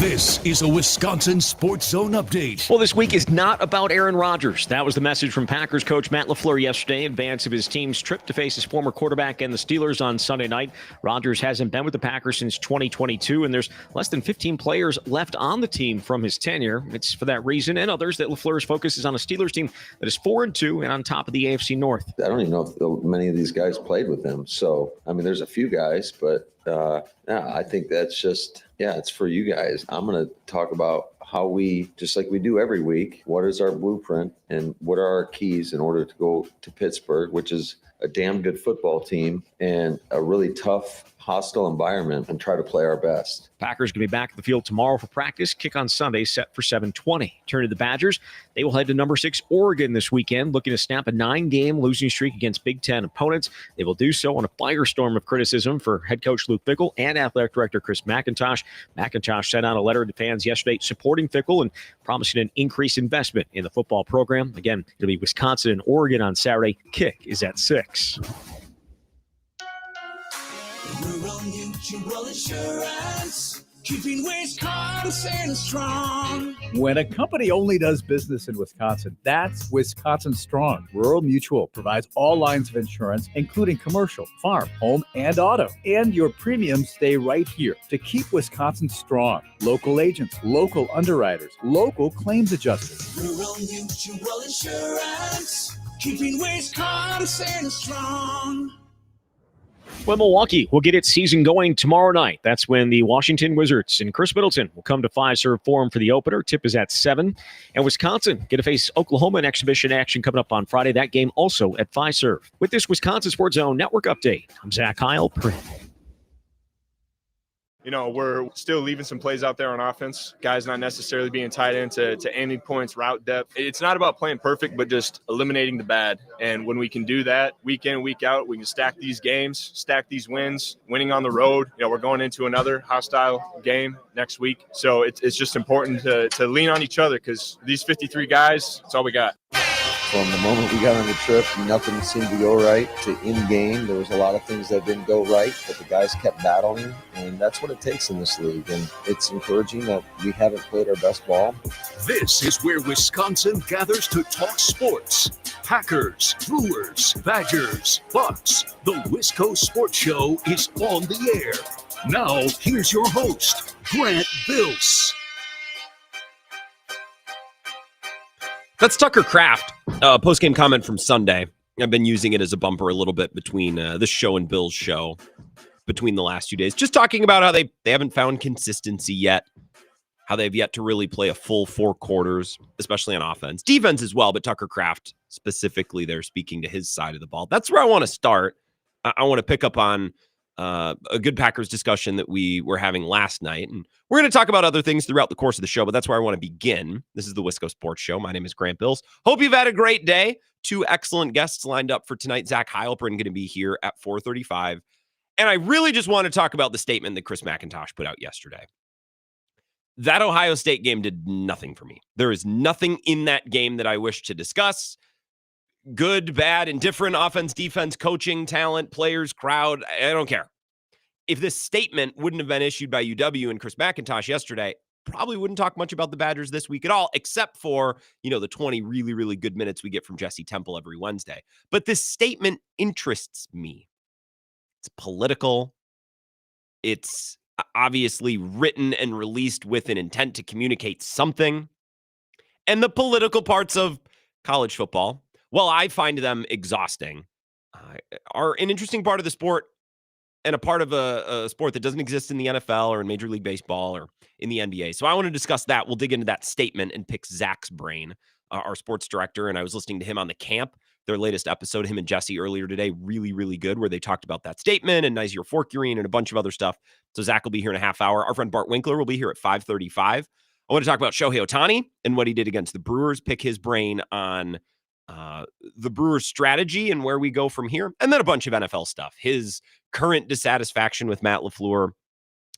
This is a Wisconsin Sports Zone update. Well, this week is not about Aaron Rodgers. That was the message from Packers coach Matt LaFleur yesterday in advance of his team's trip to face his former quarterback and the Steelers on Sunday night. Rodgers hasn't been with the Packers since 2022, and there's less than 15 players left on the team from his tenure. It's for that reason and others that LaFleur's focus is on a Steelers team that is 4-2 and on top of the AFC North. I don't even know if many of these guys played with him. So, I mean, there's a few guys, but I think that's just, it's for you guys. I'm going to talk about how we, just like we do every week, what is our blueprint and what are our keys in order to go to Pittsburgh, which is a damn good football team and a really tough, hostile environment, and try to play our best. Packers going to be back at the field tomorrow for practice. Kick on Sunday set for 7:20. Turn to the Badgers. They will head to number 6 Oregon this weekend, looking to snap a 9-game losing streak against Big Ten opponents. They will do so on a firestorm of criticism for head coach Luke Fickell and athletic director Chris McIntosh. McIntosh sent out a letter to fans yesterday supporting Fickell and promising an increased investment in the football program. Again, it'll be Wisconsin and Oregon on Saturday. Kick is at 6. Rural Mutual Insurance, keeping Wisconsin strong. When a company only does business in Wisconsin, that's Wisconsin Strong. Rural Mutual provides all lines of insurance, including commercial, farm, home, and auto. And your premiums stay right here to keep Wisconsin strong. Local agents, local underwriters, local claims adjusters. Rural Mutual Insurance, keeping Wisconsin strong. Well, Milwaukee will get its season going tomorrow night. That's when the Washington Wizards and Chris Middleton will come to Fiserv Forum for the opener. Tip is at 7. And Wisconsin get to face Oklahoma in exhibition action coming up on Friday. That game also at Fiserv. With this Wisconsin Sports Zone Network update, I'm Zach Heilprin. You know, we're still leaving some plays out there on offense. Guys not necessarily being tied into ending points, route depth. It's not about playing perfect, but just eliminating the bad. And when we can do that week in, week out, we can stack these games, stack these wins, winning on the road. You know, we're going into another hostile game next week. So it's just important to lean on each other because these 53 guys, that's all we got. From the moment we got on the trip, nothing seemed to go right to in-game. There was a lot of things that didn't go right, but the guys kept battling, and that's what it takes in this league. And it's encouraging that we haven't played our best ball. This is where Wisconsin gathers to talk sports. Packers, Brewers, Badgers, Bucks. The Wisco Sports Show is on the air. Now, here's your host, Grant Bills. That's Tucker Kraft, post-game comment from Sunday. I've been using it as a bumper a little bit between this show and Bill's show between the last 2 days. Just talking about how they haven't found consistency yet, how they've yet to really play a full 4 quarters, especially on offense. Defense as well, but Tucker Kraft specifically there speaking to his side of the ball. That's where I want to start. I want to pick up on a good Packers discussion that we were having last night. And we're going to talk about other things throughout the course of the show, but that's where I want to begin. This is the Wisco Sports Show. My name is Grant Bills. Hope you've had a great day. 2 excellent guests lined up for tonight. Zach Heilprin going to be here at 4:35. And I really just want to talk about the statement that Chris McIntosh put out yesterday. That Ohio State game did nothing for me. There is nothing in that game that I wish to discuss. Good, bad, indifferent, offense, defense, coaching, talent, players, crowd. I don't care. If this statement wouldn't have been issued by UW and Chris McIntosh yesterday, probably wouldn't talk much about the Badgers this week at all, except for, the 20 really, really good minutes we get from Jesse Temple every Wednesday. But this statement interests me. It's political. It's obviously written and released with an intent to communicate something. And the political parts of college football, well, I find them exhausting, are an interesting part of the sport and a part of a sport that doesn't exist in the NFL or in Major League Baseball or in the NBA. So I want to discuss that. We'll dig into that statement and pick Zach's brain, our sports director. And I was listening to him on The Camp, their latest episode, him and Jesse earlier today. Really, really good, where they talked about that statement and Nizier Forkurian and a bunch of other stuff. So Zach will be here in a half hour. Our friend Bart Winkler will be here at 5:35. I want to talk about Shohei Ohtani and what he did against the Brewers, pick his brain on the Brewers' strategy and where we go from here, and then a bunch of NFL stuff. His current dissatisfaction with Matt LaFleur,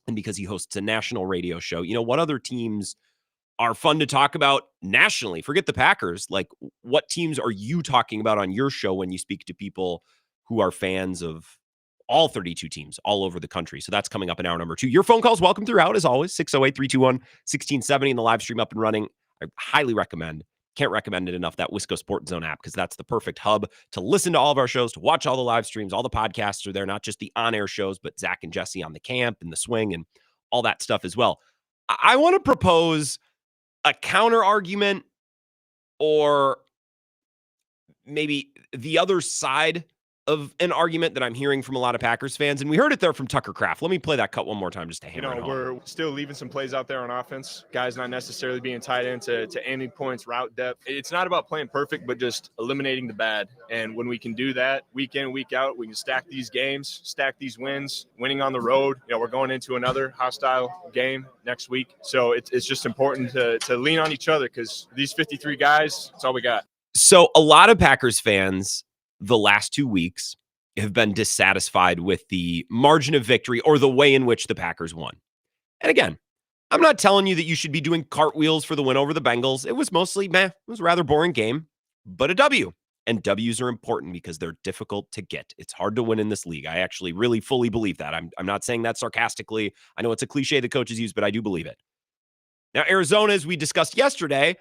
and because he hosts a national radio show, what other teams are fun to talk about nationally? Forget the Packers. Like, what teams are you talking about on your show when you speak to people who are fans of all 32 teams all over the country. So that's coming up in hour number 2. Your phone calls welcome throughout, as always. 608-321-1670 and the live stream up and running. I highly recommend, can't recommend it enough, that Wisco Sports Zone app, because that's the perfect hub to listen to all of our shows, to watch all the live streams. All the podcasts are there, not just the on-air shows, but Zach and Jesse on the camp and the swing and all that stuff as well. I want to propose a counter argument, or maybe the other side of an argument that I'm hearing from a lot of Packers fans. And we heard it there from Tucker Kraft. Let me play that cut one more time just to hammer it home. We're still leaving some plays out there on offense. Guys not necessarily being tied into ending points, route depth. It's not about playing perfect, but just eliminating the bad. And when we can do that week in, week out, we can stack these games, stack these wins, winning on the road. We're going into another hostile game next week. So it's just important to lean on each other, because these 53 guys, that's all we got. So a lot of Packers fans the last 2 weeks have been dissatisfied with the margin of victory or the way in which the Packers won. And again, I'm not telling you that you should be doing cartwheels for the win over the Bengals. It was mostly meh. It was a rather boring game, but a W. And W's are important because they're difficult to get. It's hard to win in this league. I actually really fully believe that. I'm not saying that sarcastically. I know it's a cliche the coaches use, but I do believe it. Now, Arizona, as we discussed yesterday,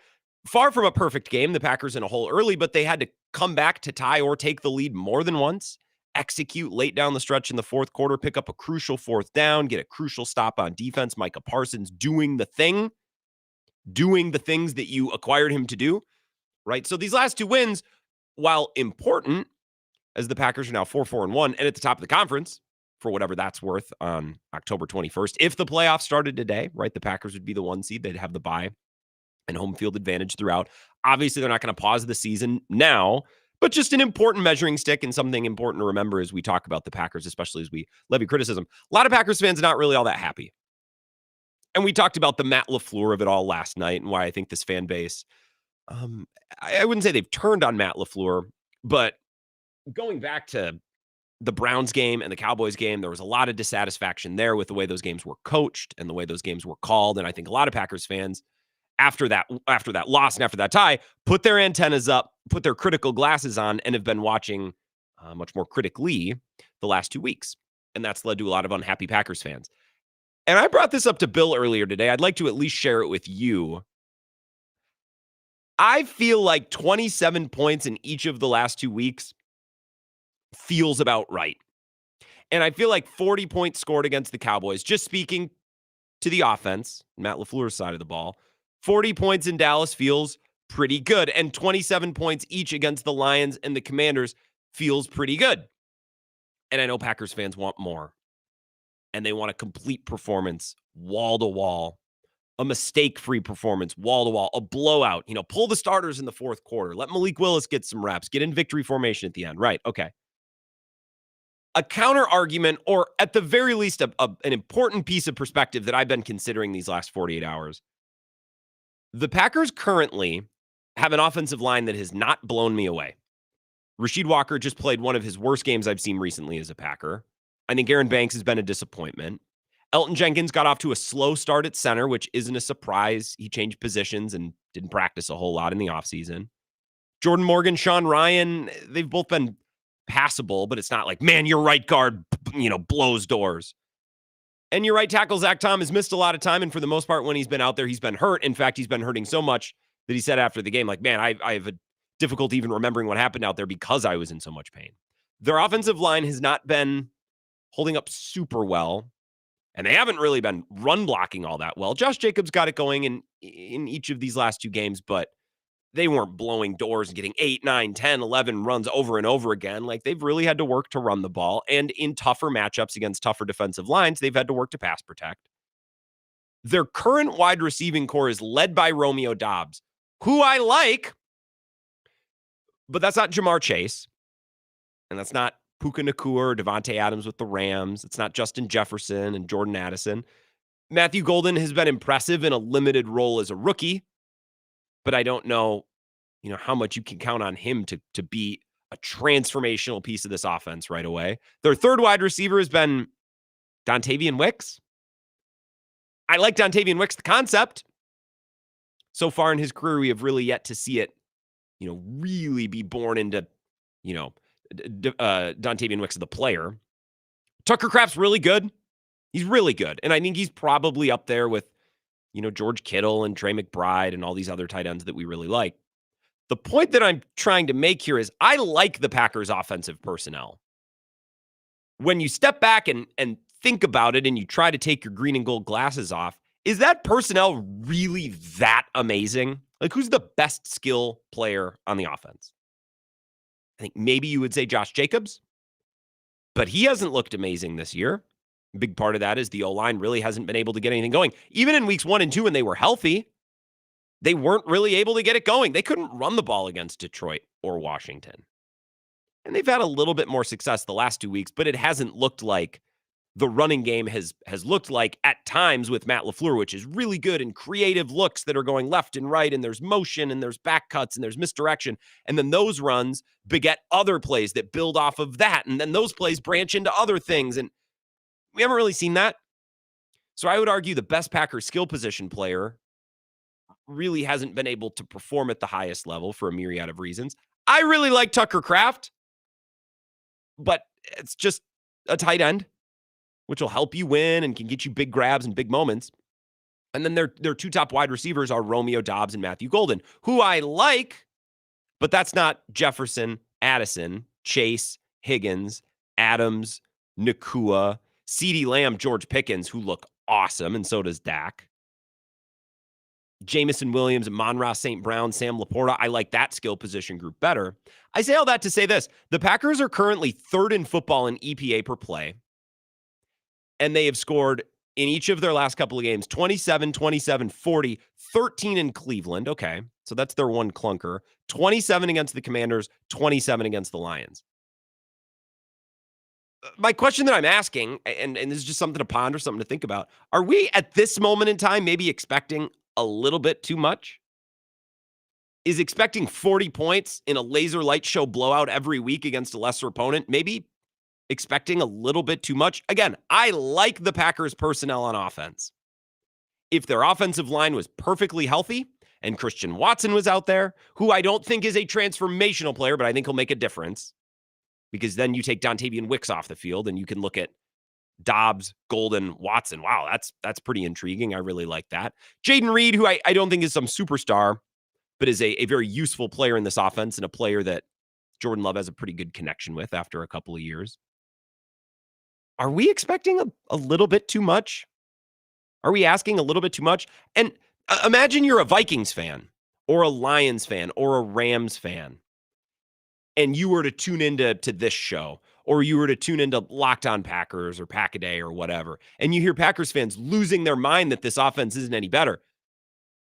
far from a perfect game. The Packers in a hole early, but they had to come back to tie or take the lead more than once, execute late down the stretch in the fourth quarter, pick up a crucial fourth down, get a crucial stop on defense. Micah Parsons doing the things that you acquired him to do, right? So these last 2 wins, while important, as the Packers are now 4-4-1 and at the top of the conference, for whatever that's worth, on October 21st, if the playoffs started today, right, the Packers would be the 1 seed. They'd have the bye and home field advantage throughout. Obviously, they're not going to pause the season now, but just an important measuring stick and something important to remember as we talk about the Packers, especially as we levy criticism. A lot of Packers fans are not really all that happy. And we talked about the Matt LaFleur of it all last night and why I think this fan base, I wouldn't say they've turned on Matt LaFleur, but going back to the Browns game and the Cowboys game, there was a lot of dissatisfaction there with the way those games were coached and the way those games were called. And I think a lot of Packers fans, after that loss and after that tie, put their antennas up, put their critical glasses on, and have been watching much more critically the last 2 weeks. And that's led to a lot of unhappy Packers fans. And I brought this up to Bill earlier today. I'd like to at least share it with you. I feel like 27 points in each of the last 2 weeks feels about right. And I feel like 40 points scored against the Cowboys, just speaking to the offense, Matt LaFleur's side of the ball, 40 points in Dallas feels pretty good. And 27 points each against the Lions and the Commanders feels pretty good. And I know Packers fans want more. And they want a complete performance, wall to wall, a mistake-free performance, wall to wall, a blowout. Pull the starters in the fourth quarter. Let Malik Willis get some reps. Get in victory formation at the end. Right, okay. A counter argument, or at the very least, an important piece of perspective that I've been considering these last 48 hours. The Packers currently have an offensive line that has not blown me away. Rasheed Walker just played one of his worst games I've seen recently as a Packer. I think Aaron Banks has been a disappointment. Elton Jenkins got off to a slow start at center, which isn't a surprise. He changed positions and didn't practice a whole lot in the offseason. Jordan Morgan, Sean Ryan, they've both been passable, but it's not like, man, your right guard, blows doors. And your right tackle, Zach Tom, has missed a lot of time. And for the most part, when he's been out there, he's been hurt. In fact, he's been hurting so much that he said after the game, like, man, I have a difficulty even remembering what happened out there because I was in so much pain. Their offensive line has not been holding up super well. And they haven't really been run blocking all that well. Josh Jacobs got it going in each of these last 2 games, but they weren't blowing doors and getting 8, 9, 10, 11 runs over and over again. Like, they've really had to work to run the ball. And in tougher matchups against tougher defensive lines, they've had to work to pass protect. Their current wide receiving core is led by Romeo Doubs, who I like, but that's not Jamar Chase. And that's not Puka Nacua or Devontae Adams with the Rams. It's not Justin Jefferson and Jordan Addison. Matthew Golden has been impressive in a limited role as a rookie, but I don't know, how much you can count on him to be a transformational piece of this offense right away. Their third wide receiver has been Dontavian Wicks. I like Dontavian Wicks, the concept. So far in his career, we have really yet to see it, really be born into, Dontavian Wicks, the player. Tucker Kraft's really good. He's really good. And I think he's probably up there with, George Kittle and Trey McBride and all these other tight ends that we really like. The point that I'm trying to make here is I like the Packers' offensive personnel. When you step back and think about it and you try to take your green and gold glasses off, is that personnel really that amazing? Like, who's the best skill player on the offense? I think maybe you would say Josh Jacobs, but he hasn't looked amazing this year. A big part of that is the O-line really hasn't been able to get anything going. Even in weeks 1 and 2 when they were healthy, they weren't really able to get it going. They couldn't run the ball against Detroit or Washington. And they've had a little bit more success the last 2 weeks, but it hasn't looked like the running game has looked like at times with Matt LaFleur, which is really good and creative looks that are going left and right, and there's motion and there's back cuts and there's misdirection. And then those runs beget other plays that build off of that. And then those plays branch into other things. And we haven't really seen that. So I would argue the best Packers skill position player really hasn't been able to perform at the highest level for a myriad of reasons. I really like Tucker Kraft, but it's just a tight end, which will help you win and can get you big grabs and big moments. And then their 2 top wide receivers are Romeo Doubs and Matthew Golden, who I like, but that's not Jefferson, Addison, Chase, Higgins, Adams, Nakua, CeeDee Lamb, George Pickens, who look awesome, and so does Dak. Jamison Williams, Amon-Ra St. Brown, Sam Laporta. I like that skill position group better. I say all that to say this. The Packers are currently 3rd in football in EPA per play, and they have scored in each of their last couple of games 27, 27, 40, 13 in Cleveland. Okay, so that's their one clunker. 27 against the Commanders, 27 against the Lions. My question that I'm asking, and this is just something to ponder, something to think about, are we at this moment in time maybe expecting a little bit too much? Is expecting 40 points in a laser light show blowout every week against a lesser opponent maybe expecting a little bit too much? Again, I like the Packers personnel on offense. If their offensive line was perfectly healthy and Christian Watson was out there, who I don't think is a transformational player, but I think he'll make a difference, because then you take Dontavian Wicks off the field and you can look at Dobbs, Golden, Watson. Wow, that's pretty intriguing. I really like that. Jaden Reed, who I don't think is some superstar, but is a very useful player in this offense and a player that Jordan Love has a pretty good connection with after a couple of years. Are we expecting a little bit too much? Are we asking a little bit too much? And imagine you're a Vikings fan or a Lions fan or a Rams fan, and you were to tune into this show, or you were to tune into Locked On Packers or Pack-A-Day or whatever, and you hear Packers fans losing their mind that this offense isn't any better.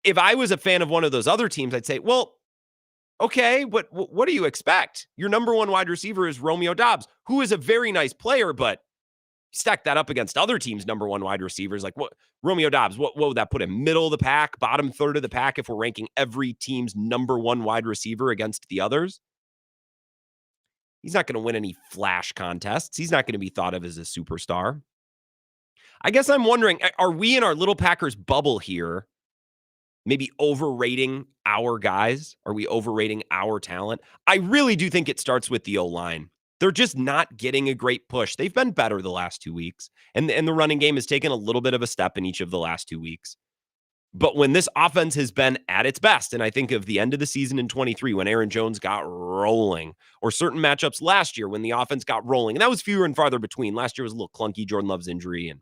If I was a fan of one of those other teams, I'd say, well, okay, what do you expect? Your number one wide receiver is Romeo Doubs, who is a very nice player, but stack that up against other teams' number one wide receivers. Like, what Romeo Doubs, what would that put him? Middle of the pack, bottom third of the pack if we're ranking every team's number one wide receiver against the others? He's not going to win any flash contests. He's not going to be thought of as a superstar. I guess I'm wondering, are we in our little Packers bubble here maybe overrating our guys? Are we overrating our talent? I really do think it starts with the O-line. They're just not getting a great push. They've been better the last 2 weeks, and the running game has taken a little bit of a step in each of the last 2 weeks. But when this offense has been at its best, and I think of the end of the season in 23 when Aaron Jones got rolling, or certain matchups last year when the offense got rolling, and that was fewer and farther between. Last year was a little clunky, Jordan Love's injury, and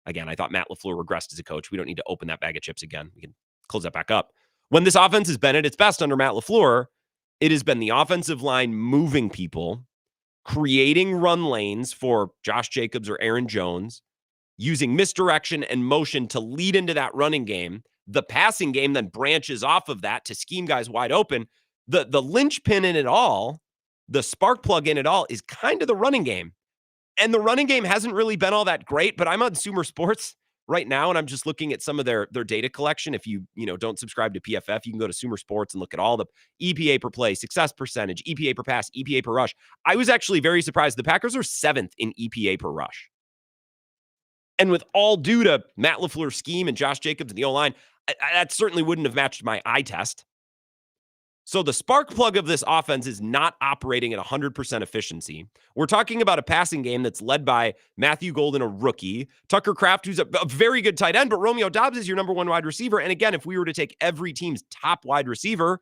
again, I thought Matt LaFleur regressed as a coach. We don't need to open that bag of chips again. We can close that back up. When this offense has been at its best under Matt LaFleur, it has been the offensive line moving people, creating run lanes for Josh Jacobs or Aaron Jones, using misdirection and motion to lead into that running game. The passing game then branches off of that to scheme guys wide open. The linchpin in it all, the spark plug in it all, is kind of the running game. And the running game hasn't really been all that great, but I'm on Sumer Sports right now, and I'm just looking at some of their data collection. If you don't subscribe to PFF, you can go to Sumer Sports and look at all the EPA per play, success percentage, EPA per pass, EPA per rush. I was actually very surprised. The Packers are 7th in EPA per rush. And with all due to Matt LaFleur's scheme and Josh Jacobs and the O-line, that certainly wouldn't have matched my eye test. So the spark plug of this offense is not operating at 100% efficiency. We're talking about a passing game that's led by Matthew Golden, a rookie, Tucker Kraft, who's a very good tight end, but Romeo Doubs is your number one wide receiver. And again, if we were to take every team's top wide receiver,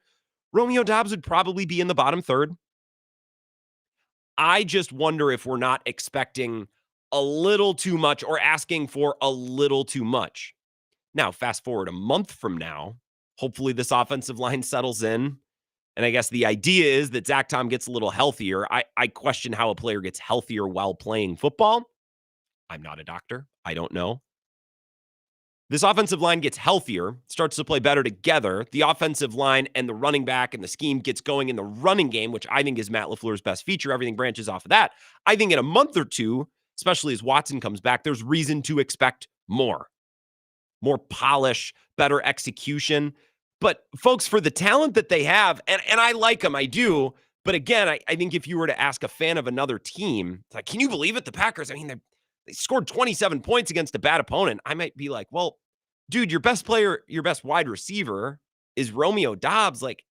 Romeo Doubs would probably be in the bottom third. I just wonder if we're not expecting a little too much or asking for a little too much. Now, fast forward a month from now, hopefully this offensive line settles in. And I guess the idea is that Zach Tom gets a little healthier. I question how a player gets healthier while playing football. I'm not a doctor. I don't know. This offensive line gets healthier, starts to play better together. The offensive line and the running back and the scheme gets going in the running game, which I think is Matt LaFleur's best feature. Everything branches off of that. I think in a month or two, especially as Watson comes back, there's reason to expect more polish, better execution. But folks, for the talent that they have, and I like them, I do. But again, I think if you were to ask a fan of another team, it's like, can you believe it? The Packers, I mean, they scored 27 points against a bad opponent. I might be like, well, dude, your best player, your best wide receiver is Romeo Doubs. Like,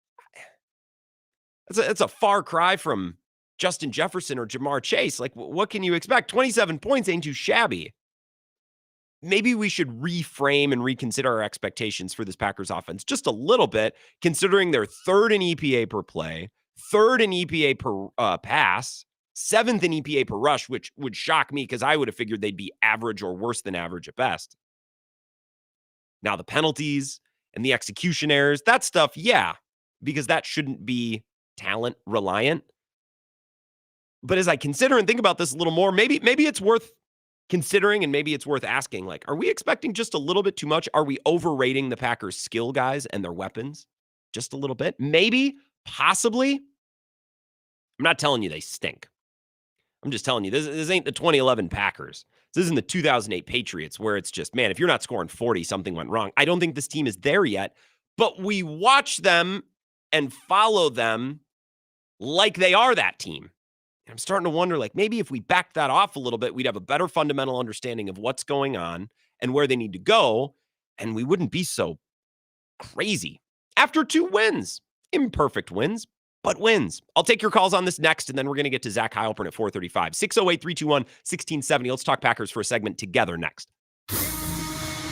that's a far cry from Justin Jefferson or Jamar Chase. Like, what can you expect? 27 points ain't too shabby. Maybe we should reframe and reconsider our expectations for this Packers offense just a little bit, considering they're third in EPA per play, third in EPA per pass, seventh in EPA per rush, which would shock me because I would have figured they'd be average or worse than average at best. Now, the penalties and the execution errors, that stuff, yeah, because that shouldn't be talent reliant. But as I consider and think about this a little more, maybe it's worth considering, and maybe it's worth asking, like, are we expecting just a little bit too much? Are we overrating the Packers' skill guys and their weapons just a little bit? Maybe, possibly. I'm not telling you they stink. I'm just telling you, this ain't the 2011 Packers. This isn't the 2008 Patriots where it's just, man, if you're not scoring 40, something went wrong. I don't think this team is there yet, but we watch them and follow them like they are that team. I'm starting to wonder, like, maybe if we backed that off a little bit, we'd have a better fundamental understanding of what's going on and where they need to go, and we wouldn't be so crazy. After 2 wins, imperfect wins, but wins. I'll take your calls on this next, and then we're going to get to Zach Heilprin at 4:35. 608-321-1670. Let's talk Packers for a segment together next.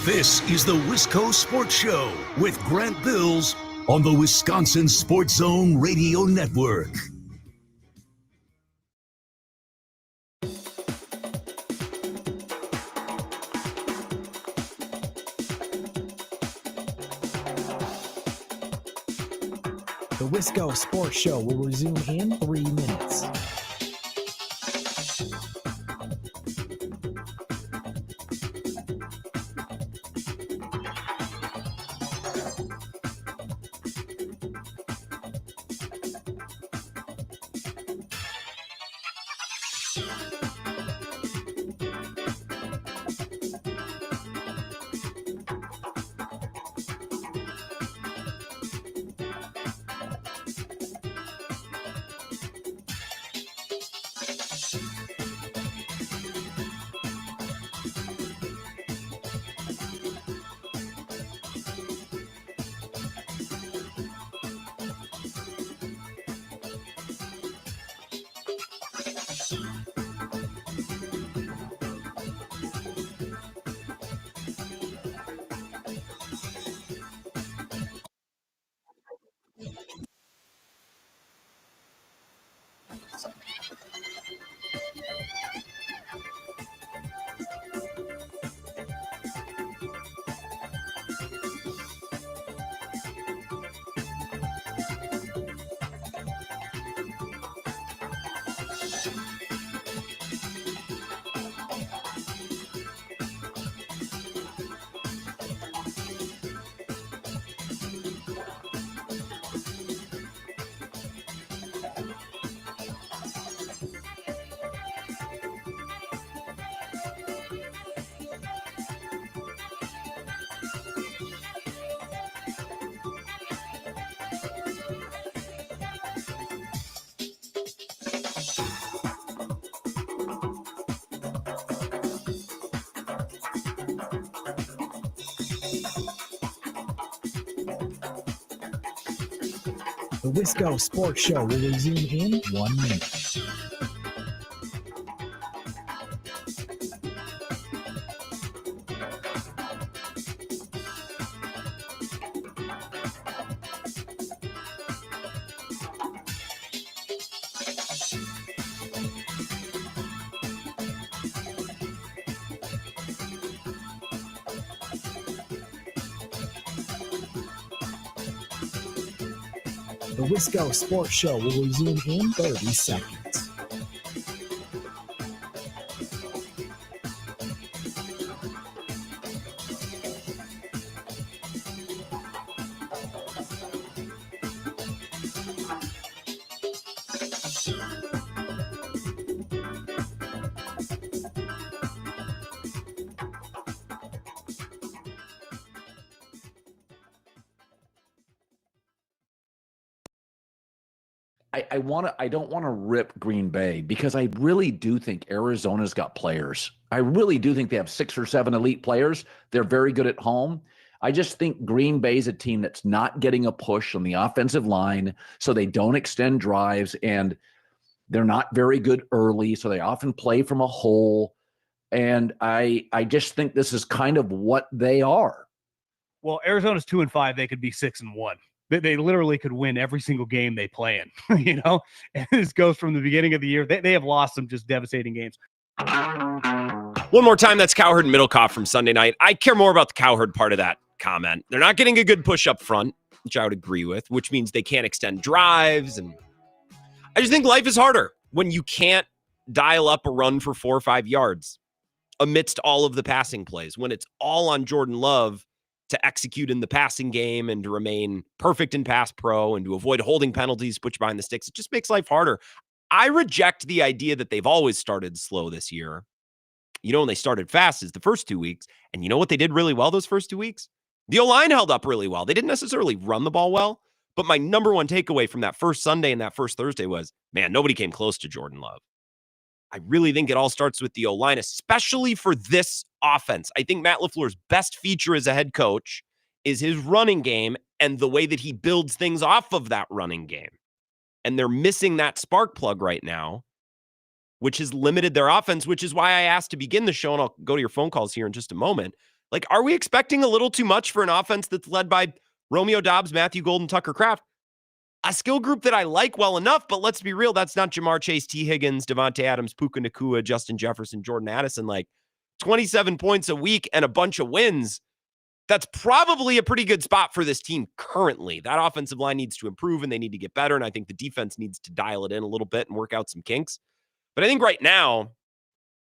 This is the Wisco Sports Show with Grant Bills on the Wisconsin Sports Zone Radio Network. The Wisco Sports Show will resume in 3 minutes. The Wisco Sports Show will resume in 1 minute. The Wisco Sports Show will resume in 30 seconds. I don't want to rip Green Bay because I really do think Arizona's got players. I really do think they have 6 or 7 elite players. They're very good at home. I just think Green Bay's a team that's not getting a push on the offensive line, so they don't extend drives, and they're not very good early, so they often play from a hole. And I just think this is kind of what they are. Well, Arizona's 2-5. They could be 6-1. They literally could win every single game they play in, you know? And this goes from the beginning of the year. They have lost some just devastating games. One more time, that's Cowherd and Middlecoff from Sunday night. I care more about the Cowherd part of that comment. They're not getting a good push up front, which I would agree with, which means they can't extend drives. And I just think life is harder when you can't dial up a run for 4 or 5 yards amidst all of the passing plays, when it's all on Jordan Love to execute in the passing game and to remain perfect in pass pro and to avoid holding penalties, push behind the sticks. It just makes life harder. I reject the idea that they've always started slow this year. You know, when they started fast is the first 2 weeks. And you know what they did really well those first 2 weeks? The O-line held up really well. They didn't necessarily run the ball well, but my number one takeaway from that first Sunday and that first Thursday was, man, nobody came close to Jordan Love. I really think it all starts with the O-line, especially for this offense. I think Matt LaFleur's best feature as a head coach is his running game and the way that he builds things off of that running game. And they're missing that spark plug right now, which has limited their offense, which is why I asked to begin the show, and I'll go to your phone calls here in just a moment. Like, are we expecting a little too much for an offense that's led by Romeo Doubs, Matthew Golden, Tucker Kraft? A skill group that I like well enough, but let's be real, that's not Jamar Chase, T. Higgins, Devontae Adams, Puka Nacua, Justin Jefferson, Jordan Addison. Like 27 points a week and a bunch of wins. That's probably a pretty good spot for this team currently. That offensive line needs to improve and they need to get better. And I think the defense needs to dial it in a little bit and work out some kinks. But I think right now,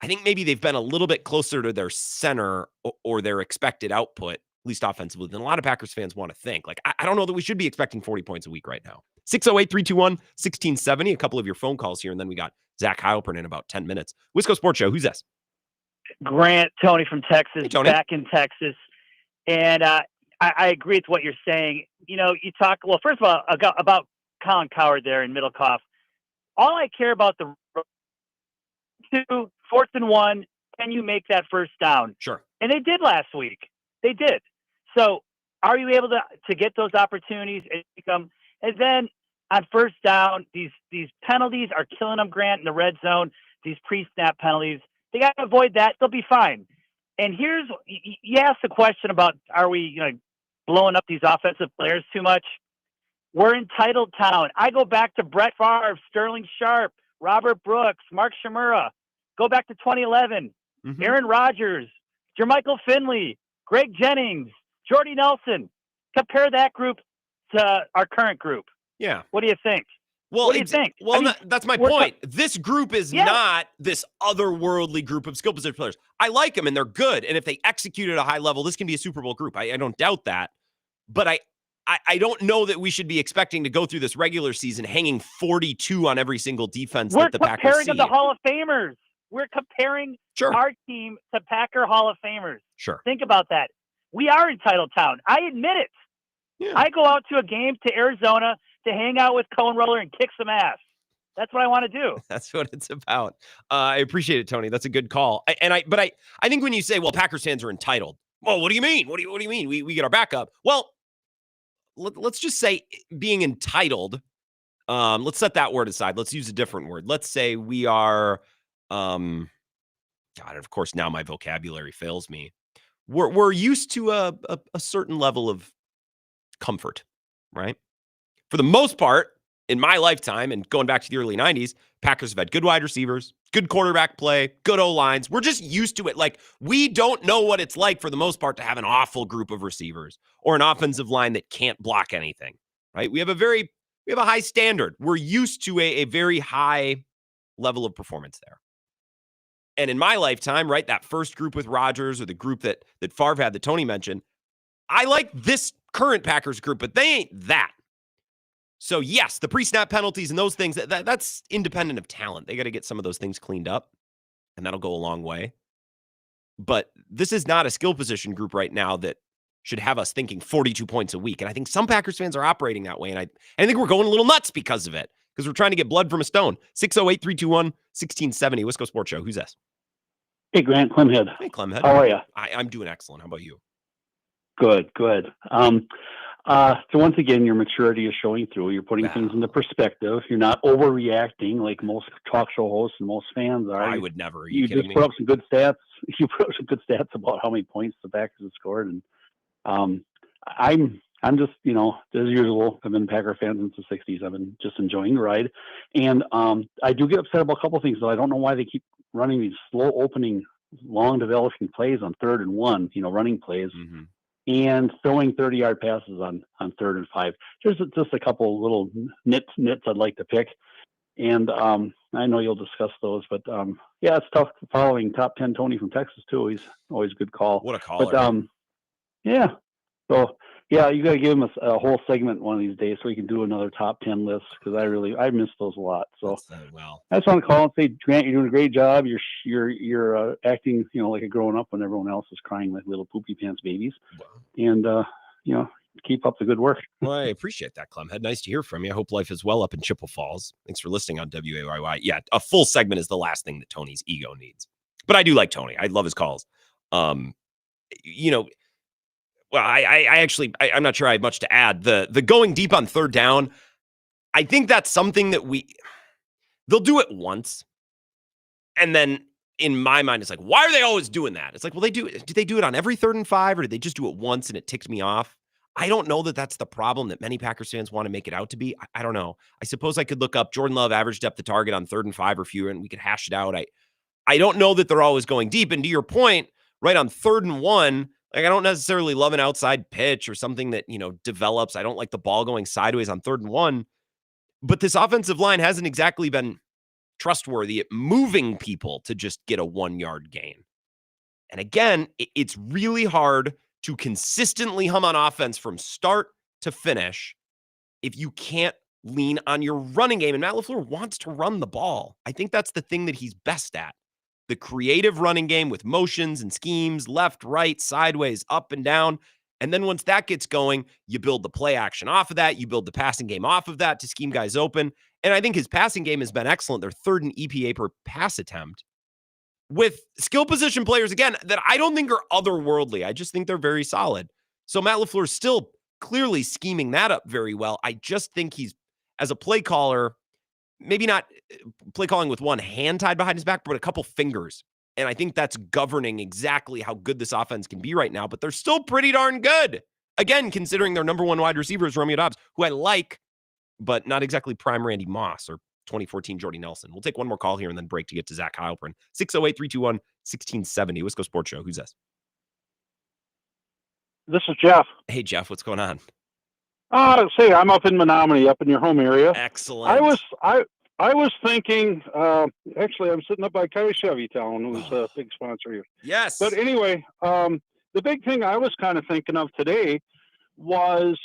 I think maybe they've been a little bit closer to their center or their expected output, at least offensively, than a lot of Packers fans want to think. Like, I don't know that we should be expecting 40 points a week right now. 608-321-1670, a couple of your phone calls here, and then we got Zach Heilprin in about 10 minutes. Wisco Sports Show, who's this? Grant, Tony from Texas, Hey, Tony. back in Texas. And I agree with what you're saying. You know, you talk, well, first of all, about Colin Cowherd there in Middlecoff. All I care about the 2, 4th and 1, can you make that first down? Sure. And they did last week. They did. So are you able to get those opportunities and become, and then on first down, these penalties are killing them, Grant, in the red zone, these pre-snap penalties. They got to avoid that. They'll be fine. And here's, you asked the question about, are we blowing up these offensive players too much? We're entitled town. I go back to Brett Favre, Sterling Sharp, Robert Brooks, Mark Shimura. Go back to 2011. Aaron Rodgers, Jermichael Finley, Greg Jennings, Jordy Nelson. Compare that group to our current group. Yeah. What do you think? Well, what do you think? Well, I mean, that's my point. This group is not this otherworldly group of skill position players. I like them, and they're good. And if they execute at a high level, this can be a Super Bowl group. I don't doubt that. But I don't know that we should be expecting to go through this regular season hanging 42 on every single defense that the Packers see. We're comparing to the Hall of Famers. We're comparing our team to Packer Hall of Famers. Sure. Think about that. We are entitled town. I admit it. Yeah. I go out to a game to Arizona to hang out with Cohen Roller and kick some ass. That's what I want to do. That's what it's about. I appreciate it, Tony. That's a good call. But I think when you say, well, Packers fans are entitled. Well, what do you mean? What do you mean? We get our backup. Well, let's just say being entitled. Let's set that word aside. Let's use a different word. Let's say we are, God, of course, now my vocabulary fails me. We're used to a certain level of comfort, right? For the most part, in my lifetime and going back to the early 90s, Packers have had good wide receivers, good quarterback play, good O-lines. We're just used to it. Like, we don't know what it's like for the most part to have an awful group of receivers or an offensive line that can't block anything, right? We have a high standard. We're used to a very high level of performance there. And in my lifetime, right, that first group with Rodgers or the group that Favre had that Tony mentioned, I like this current Packers group, but they ain't that. So yes, the pre-snap penalties and those things, that's independent of talent. They got to get some of those things cleaned up, and that'll go a long way. But this is not a skill position group right now that should have us thinking 42 points a week. And I think some Packers fans are operating that way, and I think we're going a little nuts because of it, because we're trying to get blood from a stone. 608-321-1670, Wisco Sports Show. Who's this? Hey, Grant, Clemhead. Hey, Clemhead. How are you? I'm doing excellent. How about you? Good. So once again, your maturity is showing through. You're putting things into perspective. You're not overreacting like most talk show hosts and most fans are. I would never. Are you kidding just me? put up some good stats. You put up some good stats about how many points the Packers have scored, and I'm just, as usual, I've been a Packer fan since the '60s. I've been just enjoying the ride, and I do get upset about a couple of things. Though I don't know why they keep running these slow opening, long developing plays on 3rd and 1. Running plays. Mm-hmm. And throwing 30-yard passes on 3rd and 5. There's just a couple little nits I'd like to pick. And I know you'll discuss those. But, yeah, it's tough following top 10 Tony from Texas, too. He's always a good call. What a caller. But, yeah. So, yeah, you got to give him a whole segment one of these days so he can do another top 10 list, because I miss those a lot. So I just want to call and say, Grant, you're doing a great job. You're acting, like a grown up when everyone else is crying like little poopy pants babies. Wow. And, keep up the good work. Well, I appreciate that, Clemhead. Nice to hear from you. I hope life is well up in Chippewa Falls. Thanks for listening on WAYY. Yeah, a full segment is the last thing that Tony's ego needs. But I do like Tony. I love his calls. Well, I'm not sure I have much to add. The going deep on 3rd down, I think that's something that they'll do it once. And then in my mind, it's like, why are they always doing that? It's like, well, do they do it on every 3rd and 5, or did they just do it once and it ticked me off? I don't know that that's the problem that many Packers fans want to make it out to be. I don't know. I suppose I could look up Jordan Love average depth of target on 3rd and 5 or fewer, and we could hash it out. I don't know that they're always going deep. And to your point, right on 3rd and 1, like, I don't necessarily love an outside pitch or something that, develops. I don't like the ball going sideways on 3rd and 1. But this offensive line hasn't exactly been trustworthy at moving people to just get a 1-yard gain. And again, it's really hard to consistently hum on offense from start to finish if you can't lean on your running game. And Matt LaFleur wants to run the ball. I think that's the thing that he's best at. The creative running game with motions and schemes, left, right, sideways, up and down. And then once that gets going, you build the play action off of that. You build the passing game off of that to scheme guys open. And I think his passing game has been excellent. They're 3rd in EPA per pass attempt with skill position players, again, that I don't think are otherworldly. I just think they're very solid. So Matt LaFleur is still clearly scheming that up very well. I just think he's, as a play caller, maybe not play calling with one hand tied behind his back, but a couple fingers. And I think that's governing exactly how good this offense can be right now. But they're still pretty darn good. Again, considering their number 1 wide receiver is Romeo Doubs, who I like, but not exactly prime Randy Moss or 2014 Jordy Nelson. We'll take one more call here and then break to get to Zach Heilprin. 608-321-1670. Wisco Sports Show. Who's this? This is Jeff. Hey, Jeff. What's going on? Say, I'm up in Menominee, up in your home area. Excellent. I was thinking, actually, I'm sitting up by Coyote Chevy Town, who's a big sponsor here. Yes. But anyway, the big thing I was kind of thinking of today was,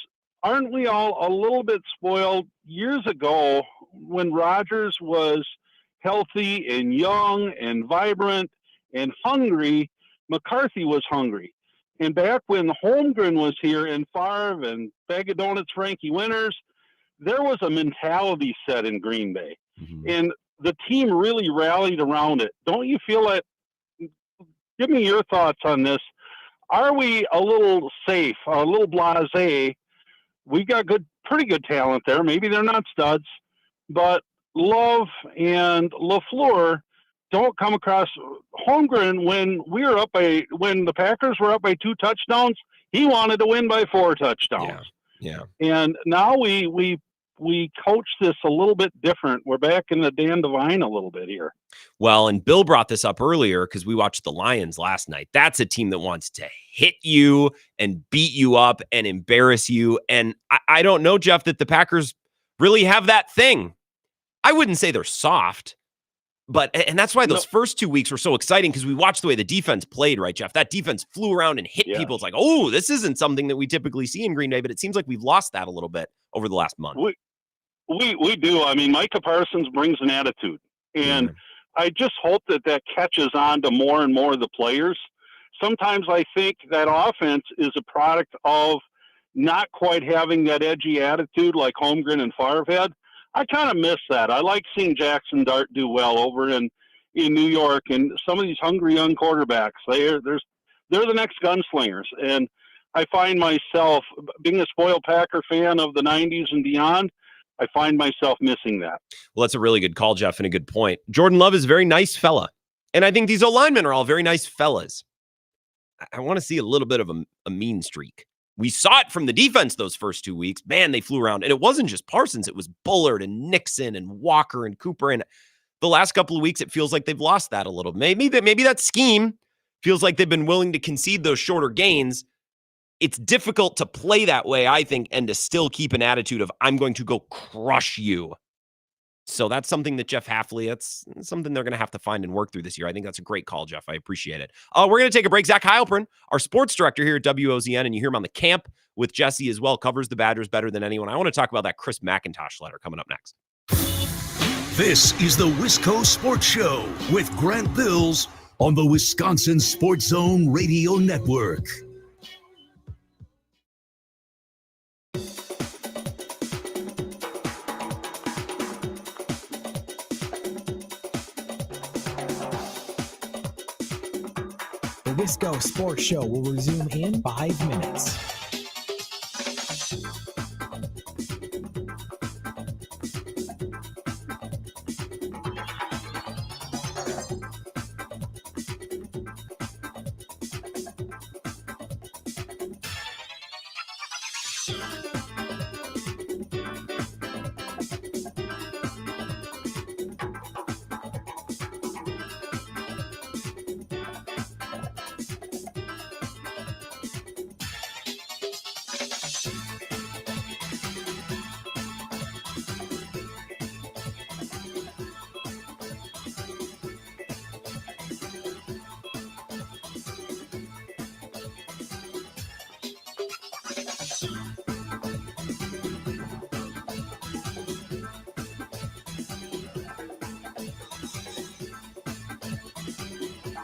aren't we all a little bit spoiled years ago when Rodgers was healthy and young and vibrant and hungry? McCarthy was hungry. And back when Holmgren was here and Favre and Bag of Donuts Frankie Winters, there was a mentality set in Green Bay. Mm-hmm. And the team really rallied around it. Don't you feel that? Give me your thoughts on this. Are we a little safe, a little blasé we got pretty good talent there. Maybe they're not studs, but Love and LaFleur don't come across. Holmgren, when the Packers were up by 2 touchdowns, he wanted to win by 4 touchdowns. Yeah. And now we coach this a little bit different. We're back in the Dan Devine a little bit here. Well, and Bill brought this up earlier because we watched the Lions last night. That's a team that wants to hit you and beat you up and embarrass you. And I don't know, Jeff, that the Packers really have that thing. I wouldn't say they're soft, and that's why those first 2 weeks were so exciting because we watched the way the defense played, right, Jeff? That defense flew around and hit people. It's like, oh, this isn't something that we typically see in Green Bay, but it seems like we've lost that a little bit over the last month. We do. I mean, Micah Parsons brings an attitude, and I just hope that catches on to more and more of the players. Sometimes I think that offense is a product of not quite having that edgy attitude like Holmgren and Favre had. I kind of miss that. I like seeing Jackson Dart do well over in New York, and some of these hungry young quarterbacks. They're the next gunslingers, and I find myself being a spoiled Packer fan of the 90s and beyond. I find myself missing that. Well, that's a really good call, Jeff, and a good point. Jordan Love is a very nice fella, and I think these O-linemen are all very nice fellas. I want to see a little bit of a mean streak. We saw it from the defense those first 2 weeks. Man, they flew around. And it wasn't just Parsons. It was Bullard and Nixon and Walker and Cooper. And the last couple of weeks, it feels like they've lost that a little. Maybe that scheme feels like they've been willing to concede those shorter gains. It's difficult to play that way, I think, and to still keep an attitude of, I'm going to go crush you. So that's something that Jeff Hafley, that's something they're going to have to find and work through this year. I think that's a great call, Jeff. I appreciate it. We're going to take a break. Zach Heilprin, our sports director here at WOZN, and you hear him on the camp with Jesse as well, covers the Badgers better than anyone. I want to talk about that Chris McIntosh letter coming up next. This is the Wisco Sports Show with Grant Bills on the Wisconsin Sports Zone Radio Network. The Wisco Sports Show will resume in 5 minutes.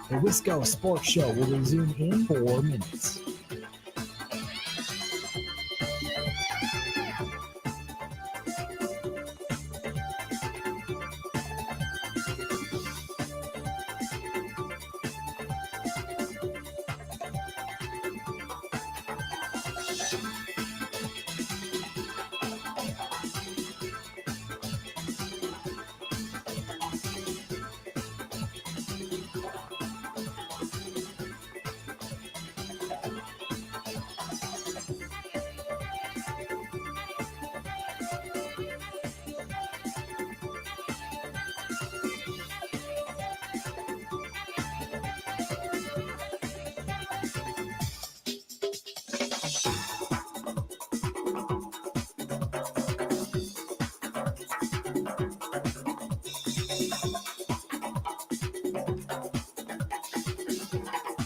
The Wisco Sports Show will resume in 4 minutes.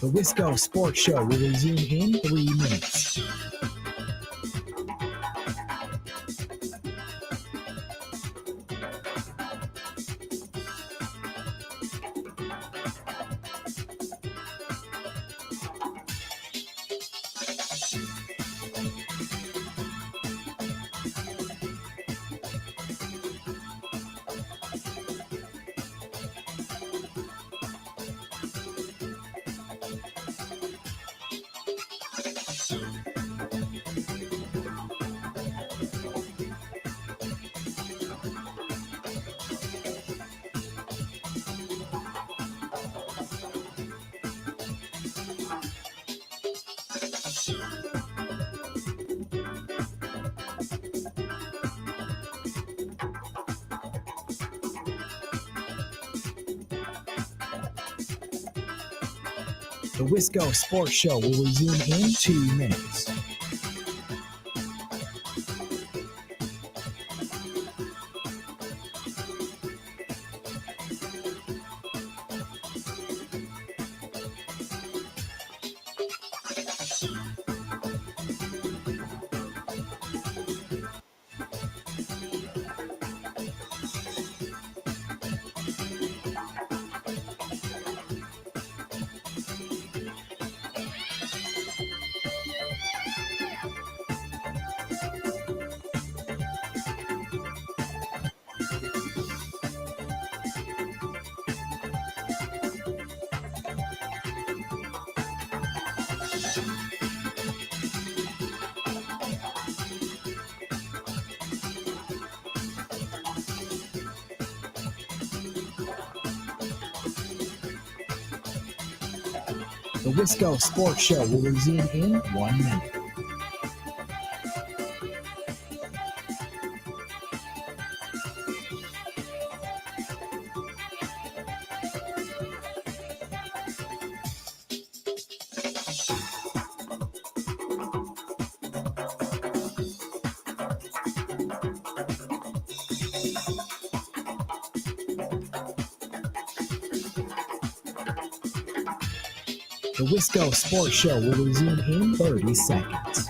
The Wisco Sports Show will resume in 3 minutes. The Wisco Sports Show will resume in 2 minutes. The Wisco Sports Show will resume in 1 minute. The Wisco Sports Show will resume in 30 seconds.